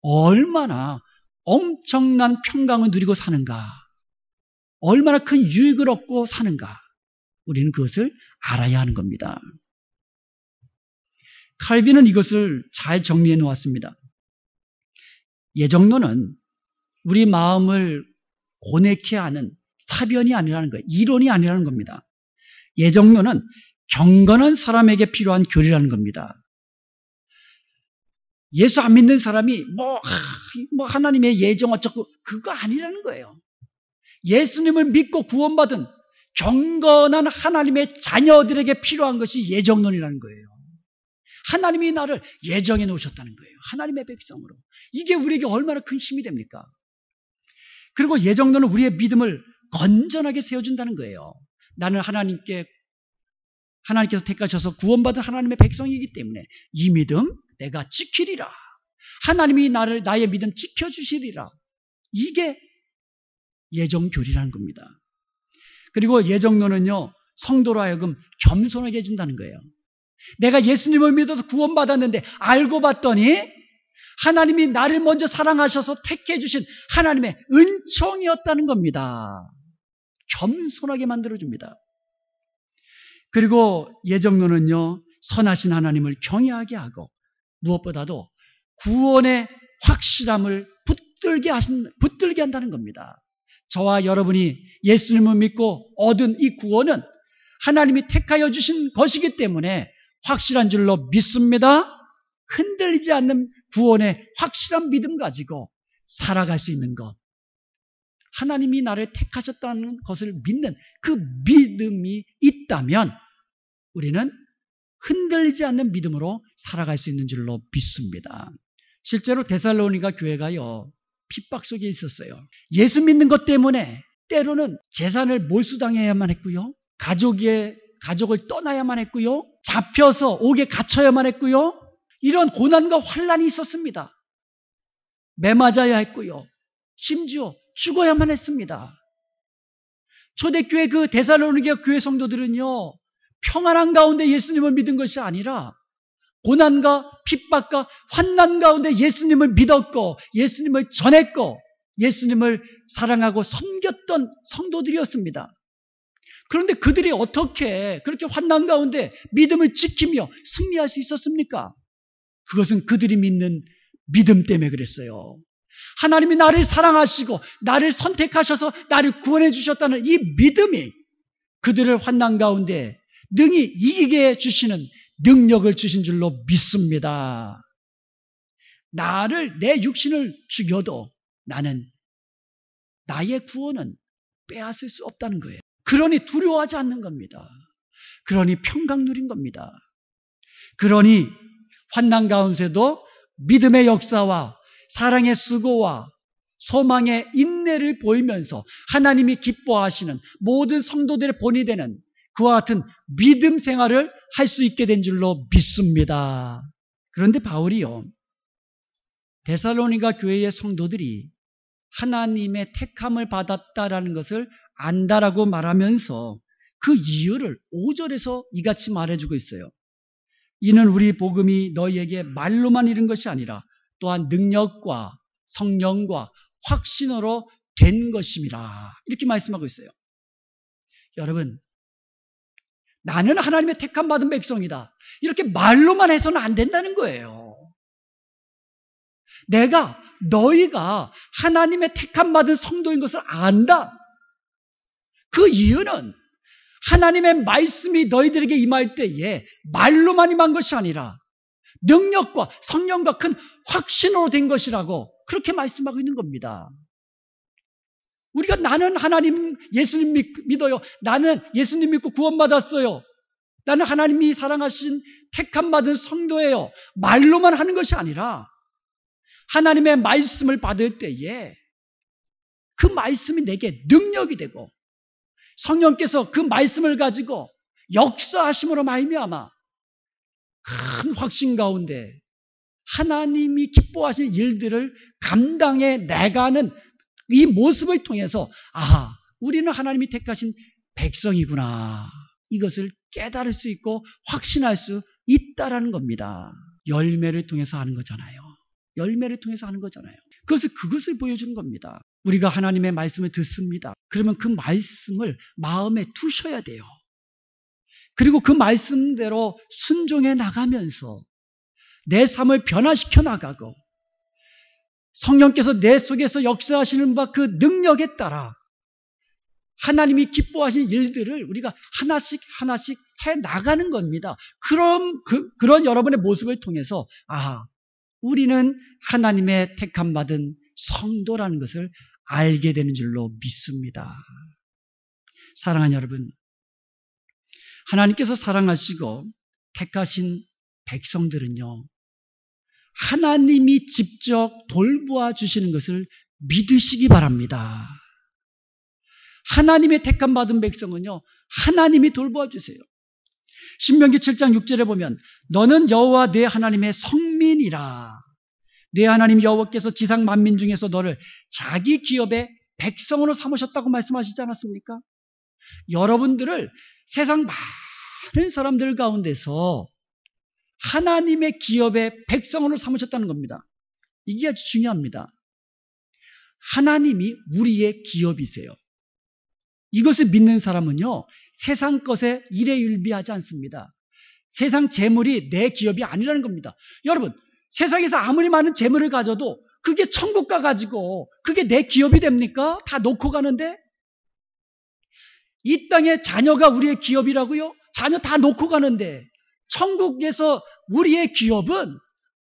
얼마나 엄청난 평강을 누리고 사는가, 얼마나 큰 유익을 얻고 사는가, 우리는 그것을 알아야 하는 겁니다. 칼빈은 이것을 잘 정리해 놓았습니다. 예정론은 우리 마음을 고뇌케 하는 사변이 아니라는 거예요. 이론이 아니라는 겁니다. 예정론은 경건한 사람에게 필요한 교리라는 겁니다. 예수 안 믿는 사람이 하나님의 예정 어쩌고 그거 아니라는 거예요. 예수님을 믿고 구원받은 경건한 하나님의 자녀들에게 필요한 것이 예정론이라는 거예요. 하나님이 나를 예정해 놓으셨다는 거예요. 하나님의 백성으로. 이게 우리에게 얼마나 큰 힘이 됩니까? 그리고 예정론은 우리의 믿음을 건전하게 세워준다는 거예요. 나는 하나님께서 택하셔서 구원받은 하나님의 백성이기 때문에 이 믿음 내가 지키리라. 하나님이 나의 믿음 지켜주시리라. 이게 예정교리라는 겁니다. 그리고 예정론은요, 성도로 하여금 겸손하게 해준다는 거예요. 내가 예수님을 믿어서 구원받았는데 알고 봤더니 하나님이 나를 먼저 사랑하셔서 택해 주신 하나님의 은총이었다는 겁니다. 겸손하게 만들어줍니다. 그리고 예정론은요, 선하신 하나님을 경외하게 하고 무엇보다도 구원의 확실함을 붙들게 한다는 겁니다. 저와 여러분이 예수님을 믿고 얻은 이 구원은 하나님이 택하여 주신 것이기 때문에 확실한 줄로 믿습니다. 흔들리지 않는 구원의 확실한 믿음 가지고 살아갈 수 있는 것. 하나님이 나를 택하셨다는 것을 믿는 그 믿음이 있다면 우리는 흔들리지 않는 믿음으로 살아갈 수 있는 줄로 믿습니다. 실제로 데살로니가 교회가요, 핍박 속에 있었어요. 예수 믿는 것 때문에 때로는 재산을 몰수당해야만 했고요. 가족을 떠나야만 했고요. 잡혀서 옥에 갇혀야만 했고요. 이런 고난과 환난이 있었습니다. 매맞아야 했고요. 심지어 죽어야만 했습니다. 초대교회 그 데살로니가 교회 성도들은요, 평안한 가운데 예수님을 믿은 것이 아니라 고난과 핍박과 환난 가운데 예수님을 믿었고 예수님을 전했고 예수님을 사랑하고 섬겼던 성도들이었습니다. 그런데 그들이 어떻게 그렇게 환난 가운데 믿음을 지키며 승리할 수 있었습니까? 그것은 그들이 믿는 믿음 때문에 그랬어요. 하나님이 나를 사랑하시고 나를 선택하셔서 나를 구원해 주셨다는 이 믿음이 그들을 환난 가운데 능히 이기게 해주시는 능력을 주신 줄로 믿습니다. 내 육신을 죽여도 나의 구원은 빼앗을 수 없다는 거예요. 그러니 두려워하지 않는 겁니다. 그러니 평강 누린 겁니다. 그러니 환난 가운데도 믿음의 역사와 사랑의 수고와 소망의 인내를 보이면서 하나님이 기뻐하시는 모든 성도들의 본이 되는 그와 같은 믿음 생활을 할 수 있게 된 줄로 믿습니다. 그런데 바울이요, 데살로니가 교회의 성도들이 하나님의 택함을 받았다라는 것을 안다라고 말하면서 그 이유를 5절에서 이같이 말해주고 있어요. 이는 우리 복음이 너희에게 말로만 이른 것이 아니라 또한 능력과 성령과 확신으로 된 것임이라. 이렇게 말씀하고 있어요. 여러분, 나는 하나님의 택함 받은 백성이다. 이렇게 말로만 해서는 안 된다는 거예요. 너희가 하나님의 택함 받은 성도인 것을 안다. 그 이유는 하나님의 말씀이 너희들에게 임할 때에 말로만 임한 것이 아니라 능력과 성령과 큰 확신으로 된 것이라고 그렇게 말씀하고 있는 겁니다. 우리가 나는 하나님 예수님 믿어요. 나는 예수님 믿고 구원받았어요. 나는 하나님이 사랑하신 택함 받은 성도예요. 말로만 하는 것이 아니라 하나님의 말씀을 받을 때에 그 말씀이 내게 능력이 되고 성령께서 그 말씀을 가지고 역사하심으로 말미암아 큰 확신 가운데 하나님이 기뻐하시는 일들을 감당해 나가는 이 모습을 통해서 우리는 하나님이 택하신 백성이구나. 이것을 깨달을 수 있고 확신할 수 있다라는 겁니다. 열매를 통해서 하는 거잖아요. 그것을 보여주는 겁니다. 우리가 하나님의 말씀을 듣습니다. 그러면 그 말씀을 마음에 두셔야 돼요. 그리고 그 말씀대로 순종해 나가면서 내 삶을 변화시켜 나가고 성령께서 내 속에서 역사하시는 바 그 능력에 따라 하나님이 기뻐하시는 일들을 우리가 하나씩 해 나가는 겁니다. 그런 여러분의 모습을 통해서 우리는 하나님의 택함 받은 성도라는 것을 알게 되는 줄로 믿습니다. 사랑하는 여러분, 하나님께서 사랑하시고 택하신 백성들은요, 하나님이 직접 돌보아 주시는 것을 믿으시기 바랍니다. 하나님의 택함 받은 백성은요, 하나님이 돌보아 주세요. 신명기 7장 6절에 보면 너는 여호와 네 하나님의 성민이라. 네 하나님 여호와께서 지상 만민 중에서 너를 자기 기업의 백성으로 삼으셨다고 말씀하시지 않았습니까? 여러분들을 세상 많은 사람들 가운데서 하나님의 기업의 백성으로 삼으셨다는 겁니다. 이게 아주 중요합니다. 하나님이 우리의 기업이세요. 이것을 믿는 사람은요, 세상 것에 일회율비하지 않습니다. 세상 재물이 내 기업이 아니라는 겁니다. 여러분, 세상에서 아무리 많은 재물을 가져도 그게 천국 가가지고 그게 내 기업이 됩니까? 다 놓고 가는데? 이 땅에 자녀가 우리의 기업이라고요? 자녀 다 놓고 가는데 천국에서 우리의 기업은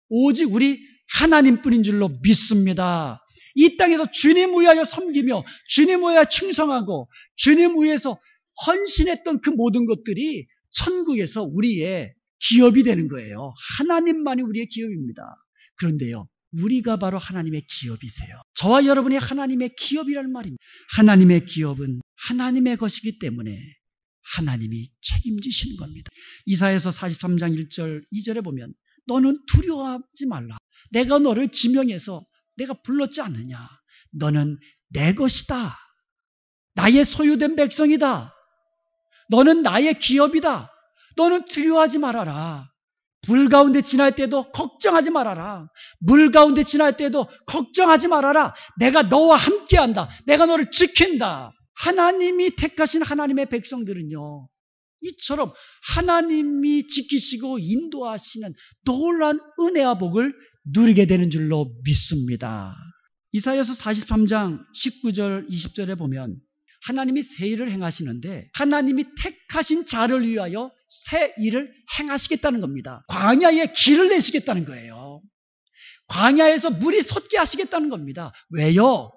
오직 우리 하나님뿐인 줄로 믿습니다. 이 땅에서 주님 위하여 섬기며 주님 위하여 충성하고 주님 위해서 헌신했던 그 모든 것들이 천국에서 우리의 기업이 되는 거예요. 하나님만이 우리의 기업입니다. 그런데요, 우리가 바로 하나님의 기업이세요. 저와 여러분이 하나님의 기업이라는 말입니다. 하나님의 기업은 하나님의 것이기 때문에 하나님이 책임지시는 겁니다. 이사야서 43장 1절 2절에 보면 너는 두려워하지 말라. 내가 너를 지명해서 내가 불렀지 않느냐. 너는 내 것이다. 나의 소유된 백성이다. 너는 나의 기업이다. 너는 두려워하지 말아라. 불 가운데 지날 때도 걱정하지 말아라. 물 가운데 지날 때도 걱정하지 말아라. 내가 너와 함께한다. 내가 너를 지킨다. 하나님이 택하신 하나님의 백성들은요, 이처럼 하나님이 지키시고 인도하시는 놀라운 은혜와 복을 누리게 되는 줄로 믿습니다. 이사야서 43장 19절 20절에 보면 하나님이 새 일을 행하시는데 하나님이 택하신 자를 위하여 새 일을 행하시겠다는 겁니다. 광야에 길을 내시겠다는 거예요. 광야에서 물이 솟게 하시겠다는 겁니다. 왜요?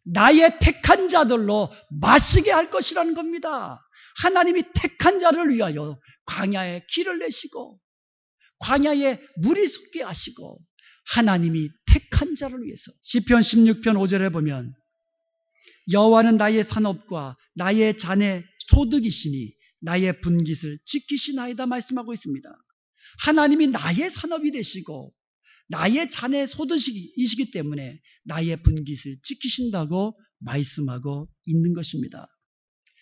나의 택한 자들로 마시게 할 것이라는 겁니다. 하나님이 택한 자를 위하여 광야에 길을 내시고 광야에 물이 솟게 하시고 하나님이 택한 자를 위해서 시편 16편 5절에 보면 여호와는 나의 산업과 나의 잔의 소득이시니 나의 분깃을 지키시나이다 말씀하고 있습니다. 하나님이 나의 산업이 되시고 나의 잔의 소득이시기 때문에 나의 분깃을 지키신다고 말씀하고 있는 것입니다.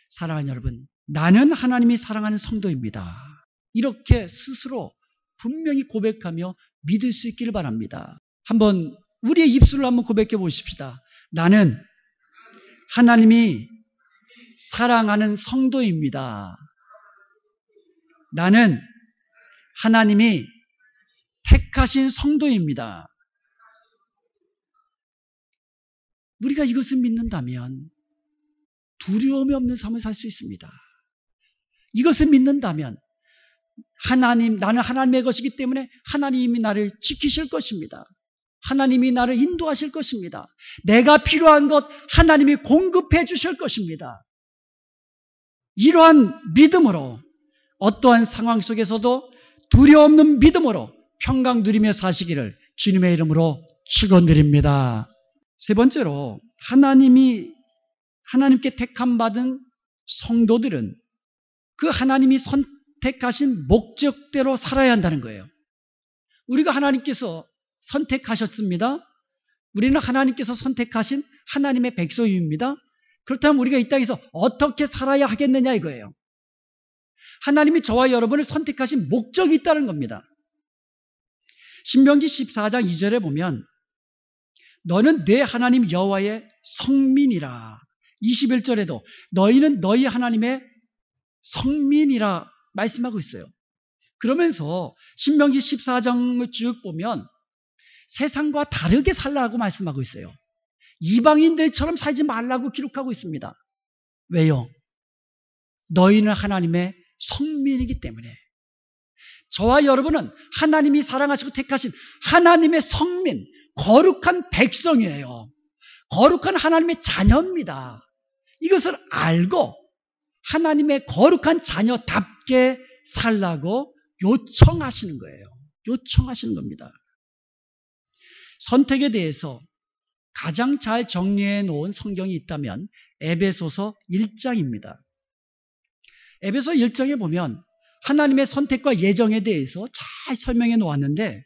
사랑하는 여러분, 나는 하나님이 사랑하는 성도입니다. 이렇게 스스로 분명히 고백하며 믿을 수 있기를 바랍니다. 한번 우리의 입술로 한번 고백해 보십시다. 나는 하나님이 사랑하는 성도입니다. 나는 하나님이 택하신 성도입니다. 우리가 이것을 믿는다면 두려움이 없는 삶을 살 수 있습니다. 이것을 믿는다면 나는 하나님의 것이기 때문에 하나님이 나를 지키실 것입니다. 하나님이 나를 인도하실 것입니다. 내가 필요한 것 하나님이 공급해 주실 것입니다. 이러한 믿음으로 어떠한 상황 속에서도 두려움 없는 믿음으로 평강 누리며 사시기를 주님의 이름으로 축원드립니다. 세 번째로 하나님께 택함 받은 성도들은 그 하나님이 선택하신 목적대로 살아야 한다는 거예요. 우리가 하나님께서 선택하셨습니다. 우리는 하나님께서 선택하신 하나님의 백성입니다. 그렇다면 우리가 이 땅에서 어떻게 살아야 하겠느냐 이거예요. 하나님이 저와 여러분을 선택하신 목적이 있다는 겁니다. 신명기 14장 2절에 보면 너는 내 하나님 여호와의 성민이라. 21절에도 너희는 너희 하나님의 성민이라 말씀하고 있어요. 그러면서 신명기 14장을 쭉 보면 세상과 다르게 살라고 말씀하고 있어요. 이방인들처럼 살지 말라고 기록하고 있습니다. 왜요? 너희는 하나님의 성민이기 때문에. 저와 여러분은 하나님이 사랑하시고 택하신 하나님의 성민, 거룩한 백성이에요. 거룩한 하나님의 자녀입니다. 이것을 알고 하나님의 거룩한 자녀답게 살라고 요청하시는 거예요. 요청하시는 겁니다. 선택에 대해서 가장 잘 정리해 놓은 성경이 있다면 에베소서 1장입니다. 에베소 1장에 보면 하나님의 선택과 예정에 대해서 잘 설명해 놓았는데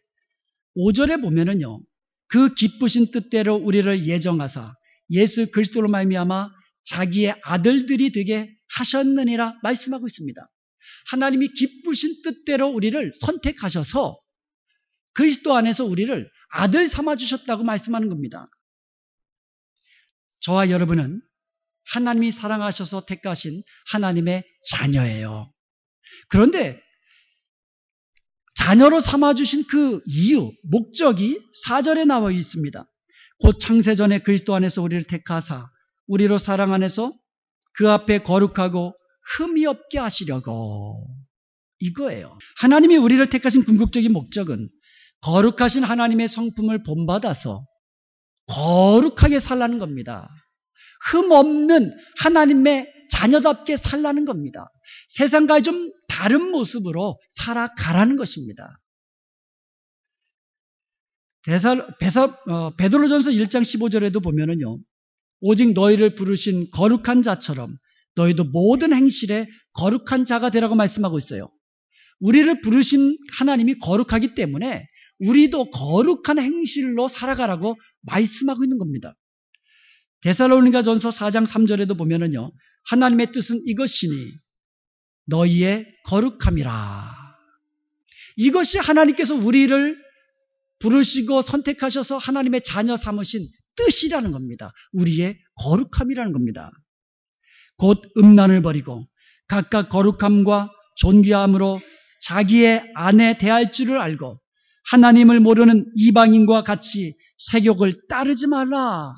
5절에 보면은요, 그 기쁘신 뜻대로 우리를 예정하사 예수 그리스도로 말미암아 자기의 아들들이 되게 하셨느니라 말씀하고 있습니다. 하나님이 기쁘신 뜻대로 우리를 선택하셔서 그리스도 안에서 우리를 아들 삼아 주셨다고 말씀하는 겁니다. 저와 여러분은 하나님이 사랑하셔서 택하신 하나님의 자녀예요. 그런데 자녀로 삼아주신 그 이유, 목적이 4절에 나와 있습니다. 곧 창세전에 그리스도 안에서 우리를 택하사 우리로 사랑 안에서 그 앞에 거룩하고 흠이 없게 하시려고. 이거예요. 하나님이 우리를 택하신 궁극적인 목적은 거룩하신 하나님의 성품을 본받아서 거룩하게 살라는 겁니다. 흠 없는 하나님의 자녀답게 살라는 겁니다. 세상과 좀 다른 모습으로 살아가라는 것입니다. 베드로전서 1장 15절에도 보면은요, 오직 너희를 부르신 거룩한 자처럼 너희도 모든 행실에 거룩한 자가 되라고 말씀하고 있어요. 우리를 부르신 하나님이 거룩하기 때문에 우리도 거룩한 행실로 살아가라고 말씀하고 있는 겁니다. 데살로니가전서 4장 3절에도 보면은요, 하나님의 뜻은 이것이니 너희의 거룩함이라. 이것이 하나님께서 우리를 부르시고 선택하셔서 하나님의 자녀 삼으신 뜻이라는 겁니다. 우리의 거룩함이라는 겁니다. 곧 음란을 버리고 각각 거룩함과 존귀함으로 자기의 아내 대할 줄을 알고 하나님을 모르는 이방인과 같이 세욕을 따르지 말라.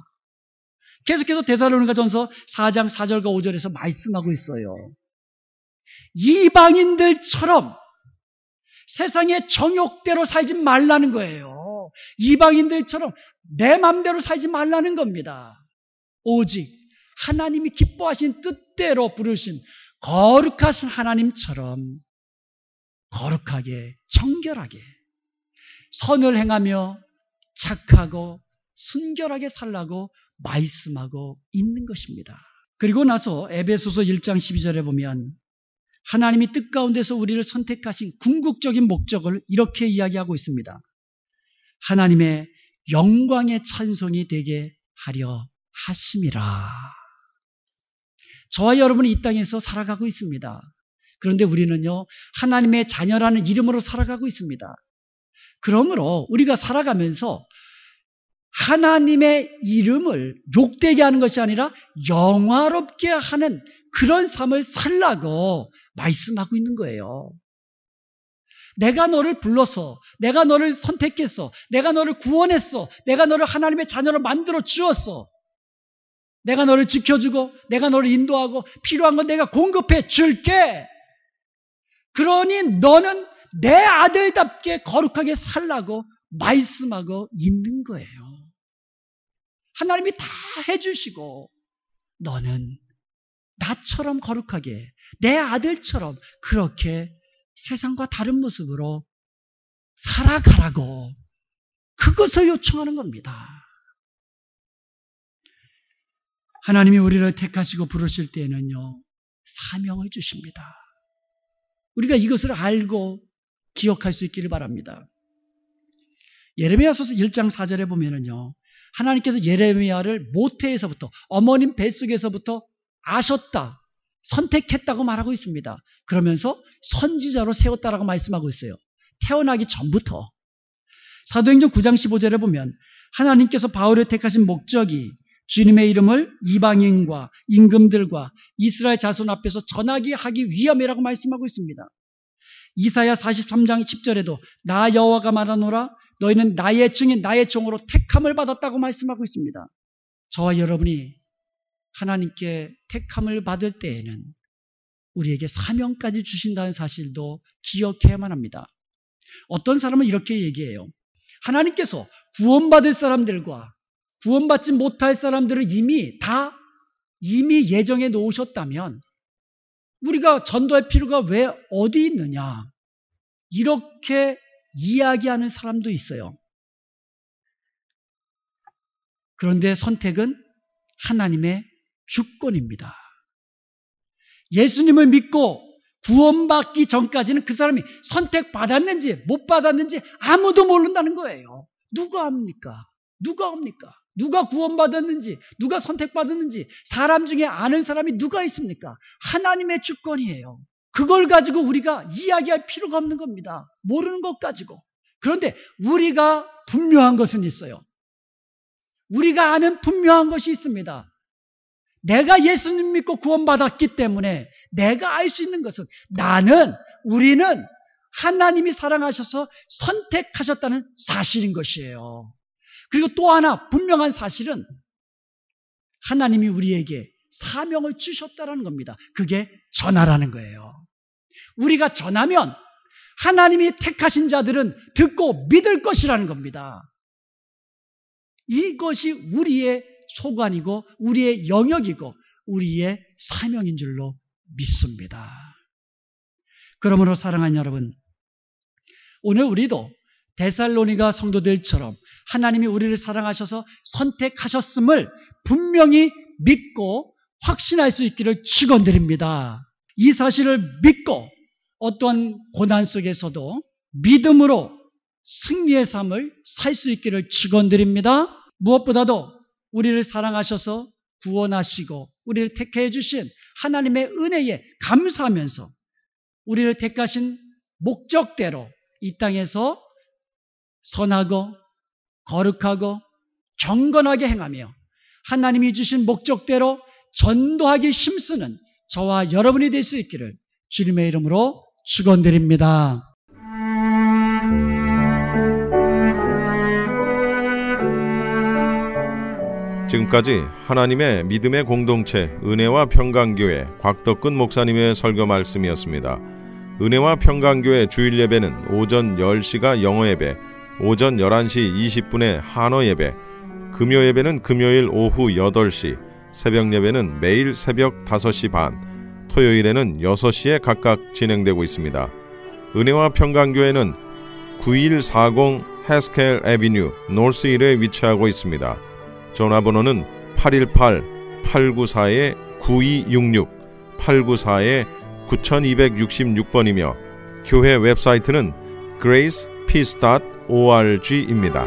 계속해서 데살로니가전서 4장 4절과 5절에서 말씀하고 있어요. 이방인들처럼 세상의 정욕대로 살지 말라는 거예요. 이방인들처럼 내 맘대로 살지 말라는 겁니다. 오직 하나님이 기뻐하신 뜻대로 부르신 거룩하신 하나님처럼 거룩하게 정결하게 선을 행하며 착하고 순결하게 살라고 말씀하고 있는 것입니다. 그리고 나서 에베소서 1장 12절에 보면 하나님이 뜻 가운데서 우리를 선택하신 궁극적인 목적을 이렇게 이야기하고 있습니다. 하나님의 영광의 찬송이 되게 하려 하심이라. 저와 여러분이 이 땅에서 살아가고 있습니다. 그런데 우리는요, 하나님의 자녀라는 이름으로 살아가고 있습니다. 그러므로 우리가 살아가면서 하나님의 이름을 욕되게 하는 것이 아니라 영화롭게 하는 그런 삶을 살라고 말씀하고 있는 거예요. 내가 너를 불러서, 내가 너를 선택했어, 내가 너를 구원했어, 내가 너를 하나님의 자녀로 만들어 주었어, 내가 너를 지켜주고 내가 너를 인도하고 필요한 건 내가 공급해 줄게. 그러니 너는 내 아들답게 거룩하게 살라고 말씀하고 있는 거예요. 하나님이 다 해주시고 너는 나처럼 거룩하게 내 아들처럼 그렇게 세상과 다른 모습으로 살아가라고 그것을 요청하는 겁니다. 하나님이 우리를 택하시고 부르실 때에는요, 사명을 주십니다. 우리가 이것을 알고 기억할 수 있기를 바랍니다. 예레미야서 1장 4절에 보면은요, 하나님께서 예레미야를 모태에서부터 어머님 뱃속에서부터 아셨다, 선택했다고 말하고 있습니다. 그러면서 선지자로 세웠다라고 말씀하고 있어요. 태어나기 전부터. 사도행전 9장 15절에 보면 하나님께서 바울을 택하신 목적이 주님의 이름을 이방인과 임금들과 이스라엘 자손 앞에서 전하게 하기 위함이라고 말씀하고 있습니다. 이사야 43장 10절에도 나 여호와가 말하노라 너희는 나의 증인 나의 종으로 택함을 받았다고 말씀하고 있습니다. 저와 여러분이 하나님께 택함을 받을 때에는 우리에게 사명까지 주신다는 사실도 기억해야만 합니다. 어떤 사람은 이렇게 얘기해요. 하나님께서 구원받을 사람들과 구원받지 못할 사람들을 이미 예정해 놓으셨다면 우리가 전도할 필요가 왜 어디 있느냐, 이렇게 이야기하는 사람도 있어요. 그런데 선택은 하나님의 주권입니다. 예수님을 믿고 구원받기 전까지는 그 사람이 선택받았는지 못 받았는지 아무도 모른다는 거예요. 누가 압니까? 누가 구원받았는지, 누가 선택받았는지 사람 중에 아는 사람이 누가 있습니까? 하나님의 주권이에요. 그걸 가지고 우리가 이야기할 필요가 없는 겁니다. 모르는 것 가지고. 그런데 우리가 분명한 것은 있어요. 우리가 아는 분명한 것이 있습니다. 내가 예수님 믿고 구원받았기 때문에 내가 알 수 있는 것은 우리는 하나님이 사랑하셔서 선택하셨다는 사실인 것이에요. 그리고 또 하나 분명한 사실은 하나님이 우리에게 사명을 주셨다는 겁니다. 그게 전하라는 거예요. 우리가 전하면 하나님이 택하신 자들은 듣고 믿을 것이라는 겁니다. 이것이 우리의 소관이고 우리의 영역이고 우리의 사명인 줄로 믿습니다. 그러므로 사랑하는 여러분, 오늘 우리도 데살로니가 성도들처럼 하나님이 우리를 사랑하셔서 선택하셨음을 분명히 믿고 확신할 수 있기를 축원드립니다. 이 사실을 믿고 어떠한 고난 속에서도 믿음으로 승리의 삶을 살 수 있기를 축원드립니다. 무엇보다도 우리를 사랑하셔서 구원하시고 우리를 택해 주신 하나님의 은혜에 감사하면서 우리를 택하신 목적대로 이 땅에서 선하고 거룩하고 경건하게 행하며 하나님이 주신 목적대로 전도하기 힘쓰는 저와 여러분이 될 수 있기를 주님의 이름으로 축원드립니다. 지금까지 하나님의 믿음의 공동체 은혜와 평강교회 곽덕근 목사님의 설교 말씀이었습니다. 은혜와 평강교회 주일 예배는 오전 10시가 영어 예배, 오전 11시 20분에 한어 예배, 금요 예배는 금요일 오후 8시, 새벽 예배는 매일 새벽 5시 반, 토요일에는 6시에 각각 진행되고 있습니다. 은혜와 평강교회는 9140 해스켈 애비뉴 노스 1에 위치하고 있습니다. 전화번호는 818-894-9266, 894-9266번이며 교회 웹사이트는 gracepeace.org입니다.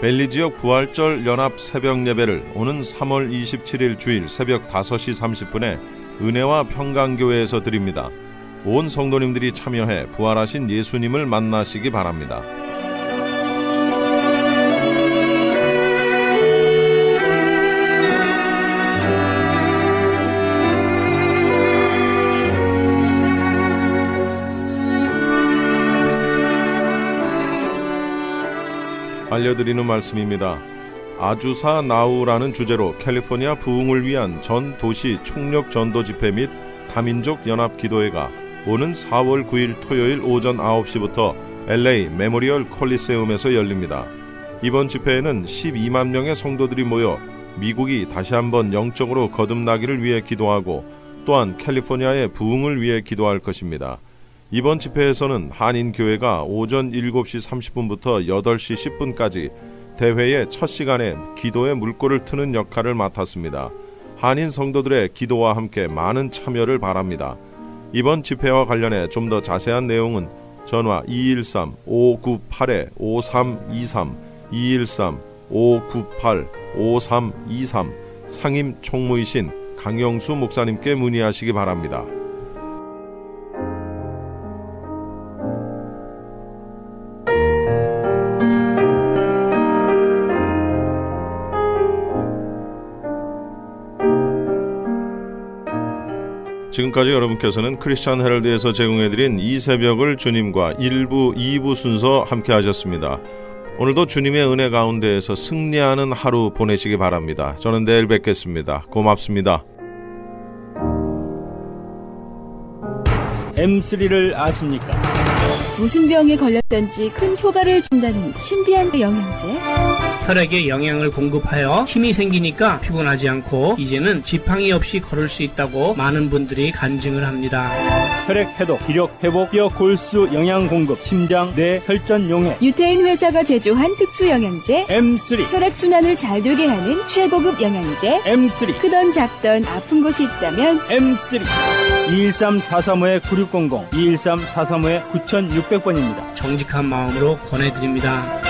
벨리 지역 부활절 연합 새벽 예배를 오는 3월 27일 주일 새벽 5시 30분에 은혜와 평강교회에서 드립니다. 온 성도님들이 참여해 부활하신 예수님을 만나시기 바랍니다. 알려드리는 말씀입니다. 아주사 나우라는 주제로 캘리포니아 부흥을 위한 전 도시 총력 전도 집회 및 다민족 연합 기도회가 오는 4월 9일 토요일 오전 9시부터 LA 메모리얼 콜리세움에서 열립니다. 이번 집회에는 12만 명의 성도들이 모여 미국이 다시 한번 영적으로 거듭나기를 위해 기도하고 또한 캘리포니아의 부흥을 위해 기도할 것입니다. 이번 집회에서는 한인교회가 오전 7시 30분부터 8시 10분까지 대회의 첫 시간에 기도의 물꼬를 트는 역할을 맡았습니다. 한인 성도들의 기도와 함께 많은 참여를 바랍니다. 이번 집회와 관련해 좀 더 자세한 내용은 전화 213-598-5323, 213-598-5323 상임 총무이신 강영수 목사님께 문의하시기 바랍니다. 지금까지 여러분께서는 크리스천 헤럴드에서 제공해드린 이 새벽을 주님과 1부, 2부 순서 함께 하셨습니다. 오늘도 주님의 은혜 가운데에서 승리하는 하루 보내시기 바랍니다. 저는 내일 뵙겠습니다. 고맙습니다. M3를 아십니까? 무슨 병에 걸렸던지 큰 효과를 준다는 신비한 영양제. 혈액에 영양을 공급하여 힘이 생기니까 피곤하지 않고 이제는 지팡이 없이 걸을 수 있다고 많은 분들이 간증을 합니다. 혈액 해독, 기력 회복, 뼈 골수 영양 공급, 심장, 뇌, 혈전 용해. 유태인 회사가 제조한 특수 영양제 M3. 혈액 순환을 잘 되게 하는 최고급 영양제 M3. 크던 작던 아픈 곳이 있다면 M3. 213-435-9600, 213-435-9600번입니다. 정직한 마음으로 권해드립니다.